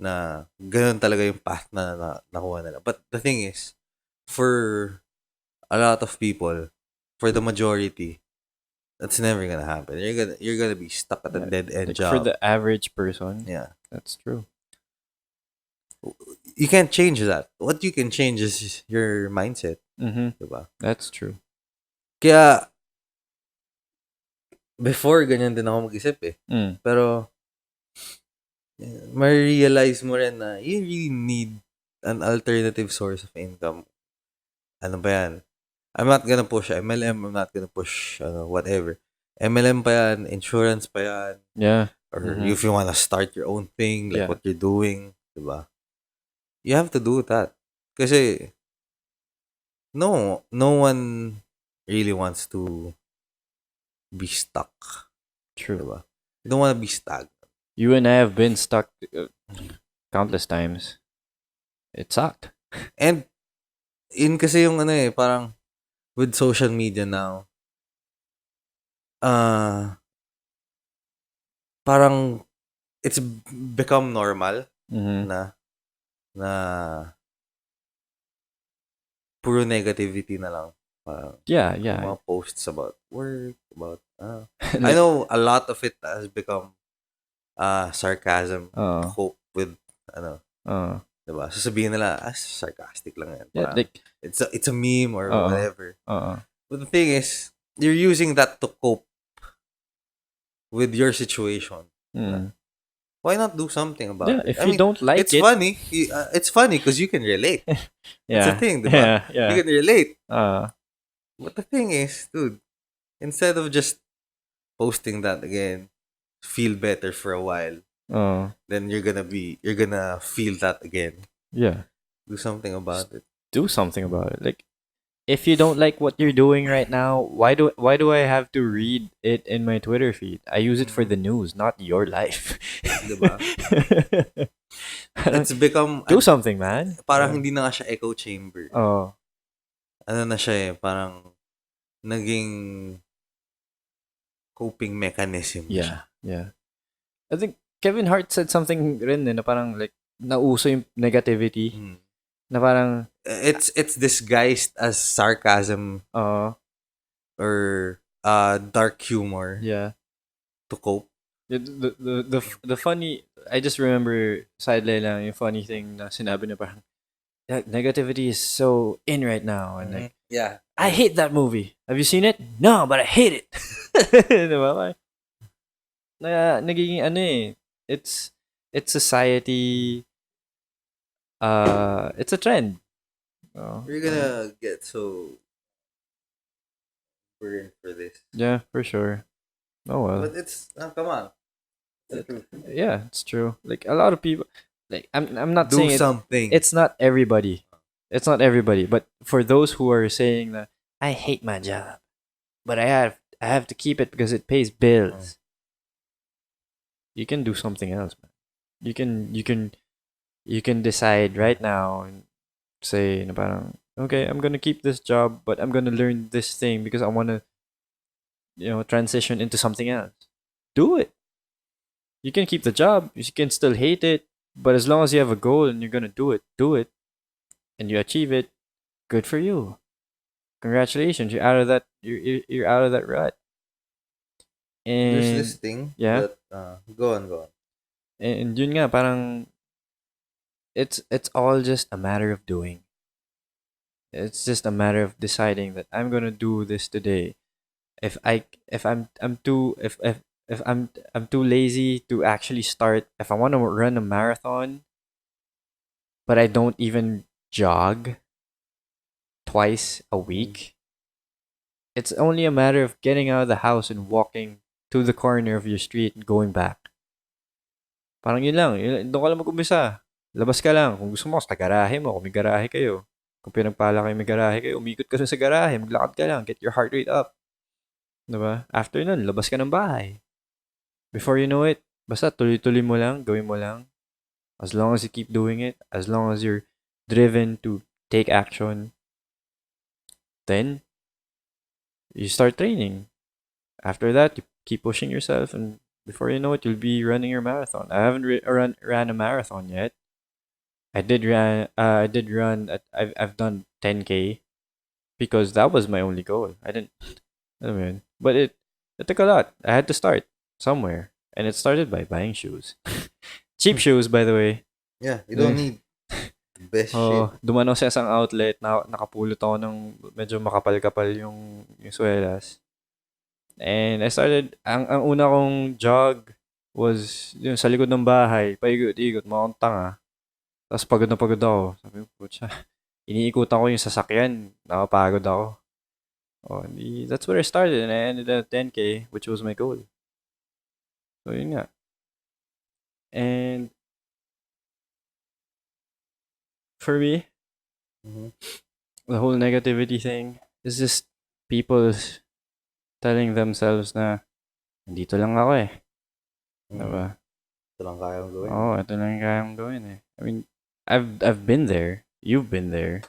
na ganun talaga yung path na nakuha nila. But the thing is, for a lot of people, for the majority, that's never gonna happen. You're gonna be stuck at a Yeah. dead end Like for job. the average person, Yeah. that's true. You can't change that. What you can change is your mindset, Mm-hmm. diba? That's true. Kaya before ganyan din ako mag-isip eh. Mm. Pero ma-realize mo rin na you really need an alternative source of income. Ano ba yan? I'm not gonna push MLM, I'm not gonna push whatever. MLM pa yan, insurance pa yan, Yeah. or Mm-hmm. if you wanna start your own thing, like Yeah. what you're doing, diba? You have to do that. Kasi no one really wants to be stuck, True. diba? You don't wanna be stuck. You and I have been stuck countless times. It sucked. And in kasi yung ano eh, parang with social media now, parang it's become normal Mm-hmm. na na puro negativity na lang. Parang Yeah. yung Yeah. mga posts about work, about I Like, know a lot of it has become sarcasm to uh, cope with diba? Sasabihin nila, sarcastic lang yan. yeah. Parang, Like, it's a meme or whatever. uh, But the thing is, you're using that to cope with your situation. mm. Why not do something about Yeah. it? If I you mean, don't like it's it, funny. It's funny because you can relate. That's the yeah. thing, diba? Yeah. You Yeah. can relate. Uh, But the thing is, dude, instead of just posting that again, feel better for a while, then you're gonna feel that again. yeah. Do something about it. Do something about it. Like, if you don't like what you're doing right now, why do I have to read it in my Twitter feed? I use it for the news, not your life. Diba? It's become Do something, man. parang hindi na nga siya echo chamber. Oh, Ano na siya eh, parang naging coping mechanism na siya. yeah. I think Kevin Hart said something rin na parang like nauso yung negativity Mm. na parang It's disguised as sarcasm or dark humor. yeah. to cope. The funny, I just remember sideline lang yung funny thing na sinabi niya parang negativity is so in right now and like Yeah. I hate that movie. Have you seen it? No, but I hate it. Diba? Nagiging ano eh. It's society. It's a trend. Oh, We're gonna get so burned for this. yeah, for sure. Oh well. But it's come on. It's the truth. Yeah, it's true. Like a lot of people, like I'm not Do saying something. it's not everybody. It's not everybody, but for those who are saying that I hate my job, but I have to keep it because it pays bills. You can do something else, man. You can decide right now and say na parang okay, I'm gonna keep this job, but I'm gonna learn this thing because I wanna transition into something else. Do it. You can keep the job. You can still hate it, but as long as you have a goal and you're gonna do it, and you achieve it. Good for you. Congratulations. You're out of that. You're out of that rut. There's And this thing yeah, that go on, go on. and yun nga parang it's all just a matter of doing. It's just a matter of deciding that I'm gonna do this today. If I'm too if I'm too lazy to actually start. If I want to run a marathon, but I don't even jog twice a week, it's only a matter of getting out of the house and walking to the corner of your street and going back. Parang yun lang. Doon ka lang mag-umpisa. Labas ka lang. Kung gusto mo, sa garahe mo. Kung may garahe kayo. Kung pinagpala kayo may garahe kayo, umikot ka sa garahe. Maglakad ka lang. Get your heart rate up. Diba? After nun, labas ka ng bahay. Before you know it, basta tuloy-tuloy mo lang. Gawin mo lang. As long as you keep doing it. As long as you're driven to take action. Then, you start training. After that, you keep pushing yourself, and before you know it, you'll be running your marathon. I haven't ran a marathon yet. I did run. I've done 10K because that was my only goal. I didn't. I mean, but it took a lot. I had to start somewhere, and it started by buying shoes. Cheap shoes, by the way. Yeah, you don't need best shit. Oh, dumano sa isang outlet na nakapulot ako ng medyo makapal-kapal yung swelas. And I started, ang una kong jog was yun, sa likod ng bahay, paikot-ikot, mga akong tanga. Tapos pagod na pagod ako. Sabi ko, putya, iniikutan ko yung sasakyan, nakapagod ako. Oh, that's where I started and I ended at 10K, which was my goal. So yun nga. And for me, Mhm. the whole negativity thing is just people telling themselves na, nandito lang ako eh. Diba? Ito lang kaya kong gawin. Oh, ito lang yung kaya kong gawin eh. I mean, I've been there. You've been there.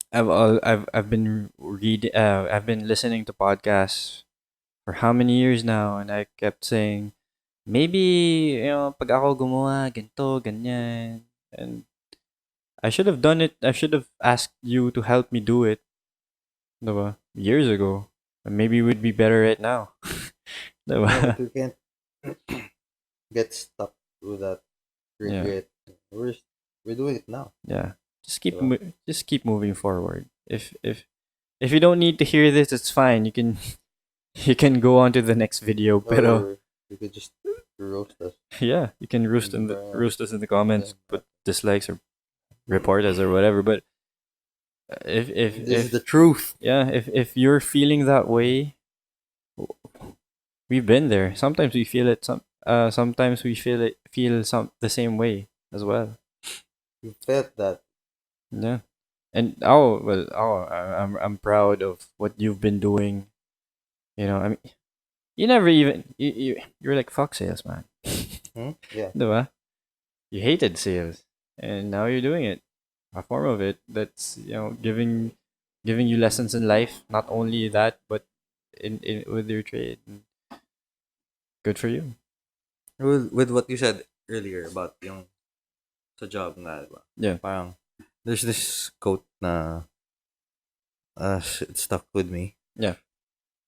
I've been I've been listening to podcasts for how many years now, and I kept saying maybe pag ako gumawa ganito ganyan, and I should have done it. I should have asked you to help me do it, diba? Years ago, and maybe we'd be better right now, Yeah, diba? but we can't get stuck with that Yeah. regret. We're doing it now. Yeah. Diba? Just keep moving forward. If you don't need to hear this, it's fine. You can you can go on to the next video. Pero Or you could just roast us. yeah, you can roast us in the comments, Yeah. put dislikes or report us or whatever. But This is the truth. if you're feeling that way, we've been there. Sometimes we feel it. Sometimes we feel the same way as well. You felt that. Yeah. And I'm proud of what you've been doing. I mean, you never even you're like fuck sales, man. Yeah. Diba? You hated sales, and now you're doing it. A form of it that's giving you lessons in life. Not only that, but in with your trade. Good for you. With what you said earlier about yung sa job nga, diba? Yeah. Parang, there's this quote na it stuck with me. Yeah.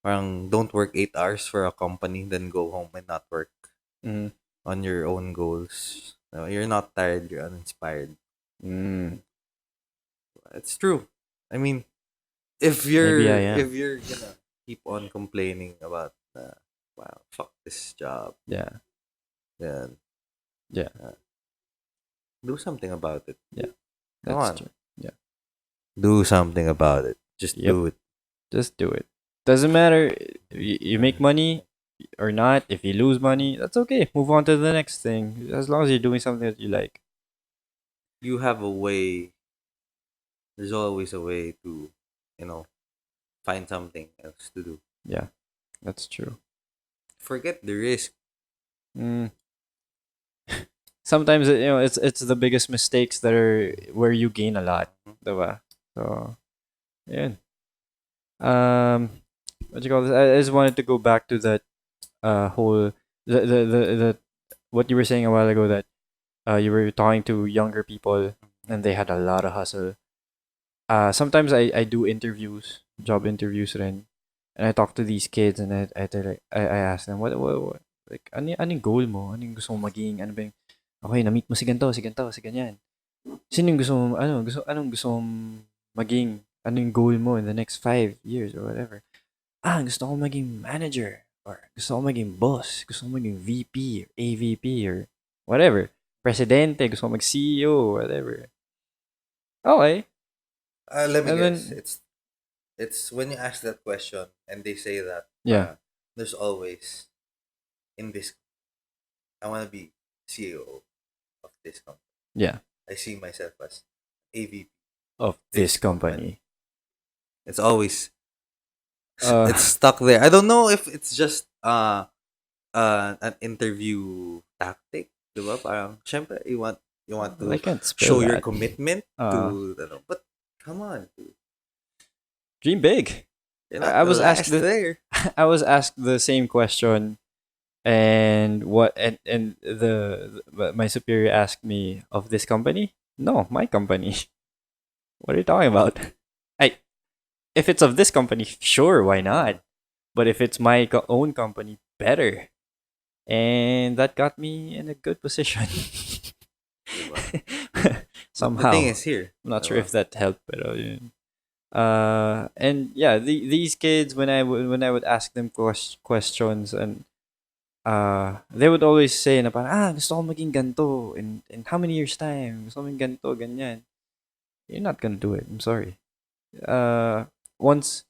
Parang don't work 8 hours for a company, then go home and not work Mm. on your own goals. No, you're not tired, you're uninspired. Mm. It's true. I mean, Maybe I if am. you're gonna keep on complaining about wow, fuck this job, Yeah. then Yeah. uh, do something about it. Yeah. Come That's on, true. Yeah. do something about it. Just Yep. do it. Just do it. Doesn't matter if you make money or not. If you lose money, that's okay. Move on to the next thing. As long as you're doing something that you like. You have a way. There's always a way to, you know, find something else to do. Yeah. That's true. Forget the risk. Mm. Sometimes it's the biggest mistakes that are where you gain a lot, Mhm. diba? So yeah. What you call this? I just wanted to go back to that whole the what you were saying a while ago that you were talking to younger people and they had a lot of hustle. Sometimes I do interviews, job interviews rin, and I talk to these kids and I ask them what like anong goal mo? Anong gusto mo maging? Ano ba yung okay, na-meet mo si ganito, si ganito, si ganyan. Sino yung gusto mo, anong gusto mong maging? Ano yung goal mo in the next 5 years or whatever? Gusto ko maging manager or gusto ko maging boss, gusto ko maging VP or AVP or whatever. Presidente, gusto ko mag-CEO, whatever. Okay. Let me And guess. then, It's when you ask that question and they say that yeah, there's always in this. I want to be CEO of this company. yeah, I see myself as AVP of this this company. company. It's always Uh, it's stuck there. I don't know if it's just an interview tactic, diba? Parang syempre you want I to can't spill show your that. commitment Uh, to but come on, dude. Dream big. You're not I gonna was asked last the there. I was asked the same question, and my superior asked me of this company. No, my company. What are you talking about? I If it's of this company, sure, why Uh, not? But if it's my own company, better. And that got me in a good position. diba? The thing Somehow. is here, I'm not sure diba? if that helped, but yun. And yeah, these kids when I would ask them questions and they would always say na parang, gusto ko maging ganto in how many years time? Gusto ko maging ganto, ganyan. You're not gonna do it. I'm sorry. Uh, once,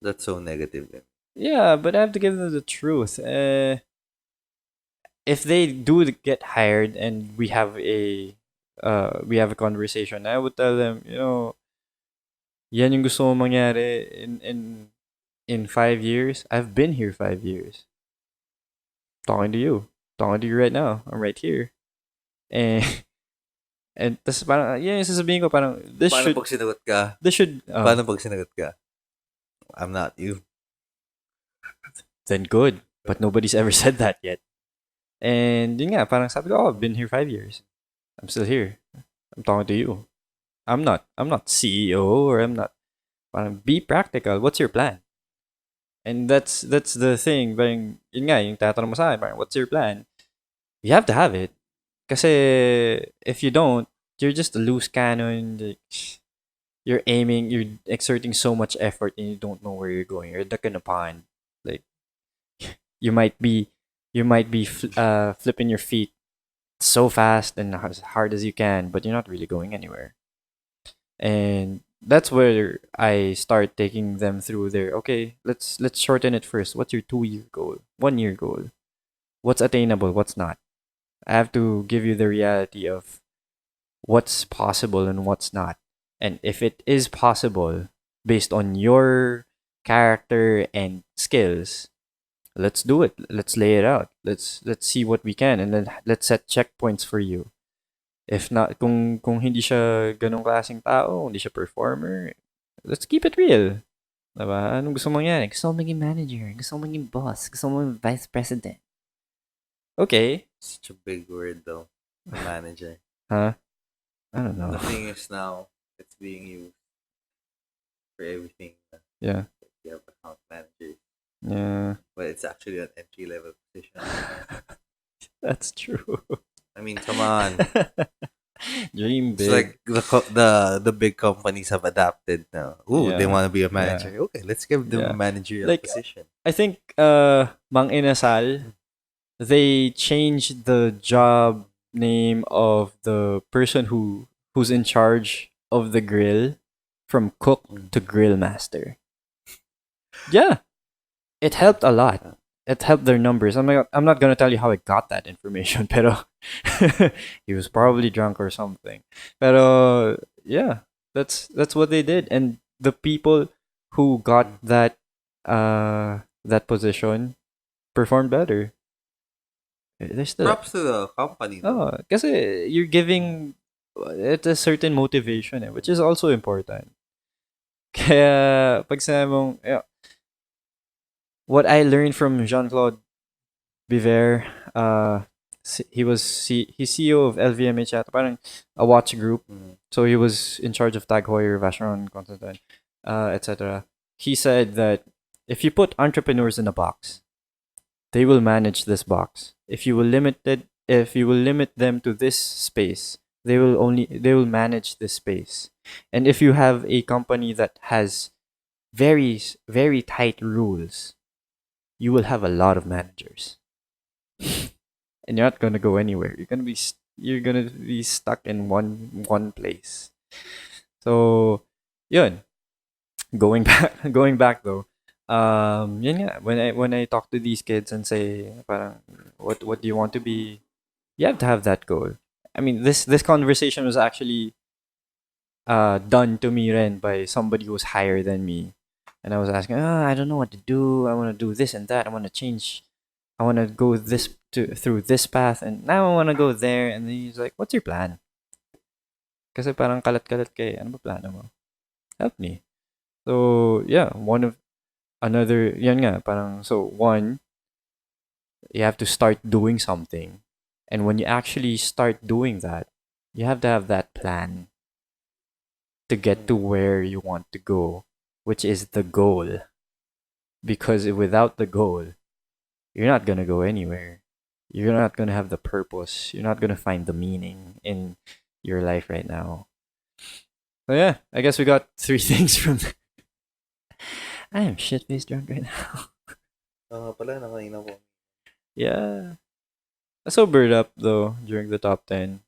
That's so negative. yeah, but I have to give them the truth. If they do get hired and we have a conversation, I would tell them, yan yung gusto mo mangyari in 5 years. I've been here 5 years. Talking to you. Talking to you right now. I'm right here. And and tas parang yan yung sasabihin ko parang Paano pag sinagot ka? this should Paano pag sinagot ka? I'm not you. then good. But nobody's ever said that yet. And yun nga, parang sabi ko, I've been here 5 years. I'm still here. I'm talking to you. I'm not CEO or I'm not parang be practical. What's your plan? And that's the thing. Parang, yun nga, yung tatanong mo sa akin, parang, what's your plan? You have to have it. Kasi if you don't, you're just a loose cannon. Like, you're exerting so much effort and you don't know where you're going. You're duck in a pond. Like, you might be, flipping your feet so fast and as hard as you can, but you're not really going anywhere. And that's where I start taking them through their okay, let's shorten it first. What's your 2 year goal? 1 year goal? What's attainable? What's not? I have to give you the reality of what's possible and what's not. And if it is possible based on your character and skills, let's do it. Let's lay it out. Let's see what we can and then let's set checkpoints for you. If not, kung hindi siya ganong klaseng tao, hindi siya performer, let's keep it real. Diba? Anong gusto mong mangyari? Gusto mo maging manager. Gusto mo maging boss. Gusto mo maging vice president. Okay. Such a big word though. The manager. Huh? I don't know. The thing is now it's being used for everything. Yeah. You have account managers. Yeah, but it's actually an entry level position. that's true. I mean, come on. Dream It's big. like the big companies have adapted now. Ooh, they Yeah, want to be a yeah, manager. Okay, let's give them a yeah. managerial Like position. I think Mang Inasal, they changed the job name of the person who's in charge of the grill from cook Mm. to grill master. Yeah, it helped a lot. It helped their numbers. I'm not gonna tell you how I got that information, pero he was probably drunk or something. Pero yeah, that's what they did, and the people who got that position performed better. They're still Props to the company though. oh, kasi you're giving it a certain motivation, which is also important. Kaya pag sinabi mong, yeah, what I learned from Jean-Claude Biver, he's CEO of LVMH at parang a watch group. Mm. So he was in charge of Tag Heuer, Vacheron Constantin, etc. He said that if you put entrepreneurs in a box, they will manage this box. If you will limit them to this space, they will manage this space. And if you have a company that has very tight rules, you will have a lot of managers. And you're not gonna go anywhere. You're gonna be stuck in one place. So, yun. Going back though. Yun nga, when I talk to these kids and say parang what do you want to be? You have to have that goal. I mean, this conversation was actually done to me ren by somebody who's higher than me. And I was asking, I don't know what to do. I want to do this and that. I want to change. I want to go through this path, and now I want to go there. And then he's like, "What's your plan?" Kasi parang kalat-kalat kay. Ano ba plano mo? Help me. So yeah, one of another. Yan nga, parang so one. You have to start doing something, and when you actually start doing that, you have to have that plan to get to where you want to go, which is the goal. Because without the goal, you're not gonna go anywhere. You're not gonna have the purpose. You're not gonna find the meaning in your life right now. So yeah, I guess we got three things from. I am shit faced drunk right now. Pala, nakainom ko. Yeah, I sobered up though during the top 10.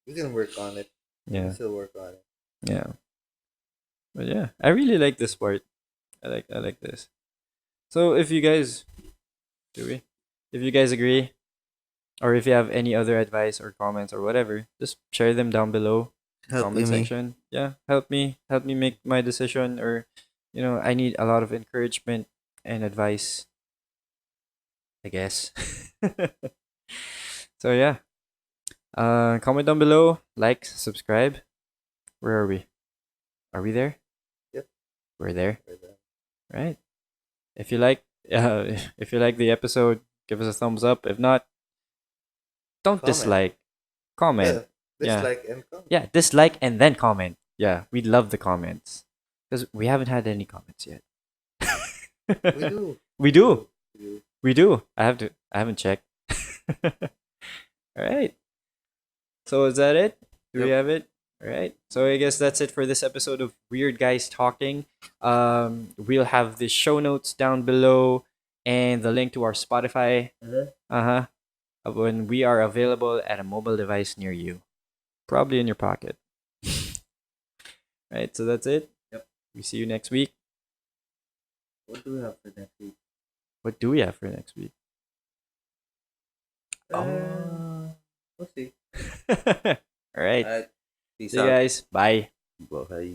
We can work on it. We can Yeah, still work on it. yeah, but yeah, I really like this part. I like this. So if you guys do we, if you guys agree, or if you have any other advice or comments or whatever, just share them down below Help comment me. section. Yeah, help me make my decision, or I need a lot of encouragement and advice, I guess. So yeah, comment down below, like, subscribe. Where are we? Are we there? Yep. We're there. We're done. Right. If you like, if you like the episode, give us a thumbs up. If not, don't Comment. dislike. Comment. Yeah. Yeah. Dislike and comment. Yeah, dislike and then comment. Yeah, we love the comments because we haven't had any comments yet. We do. We do. We do. We do. I haven't checked. All right. So is that it? Do we Yep. have it? All right. So I guess that's it for this episode of Weird Guys Talking. We'll have the show notes down below and the link to our Spotify. Uh-huh. When we are available at a mobile device near you. Probably in your pocket. Right, so that's it. Yep. We see you next week. What do we have for next week? What do we have for next week? We'll see. All right. Alright. Peace See you out. guys. Bye. Bye.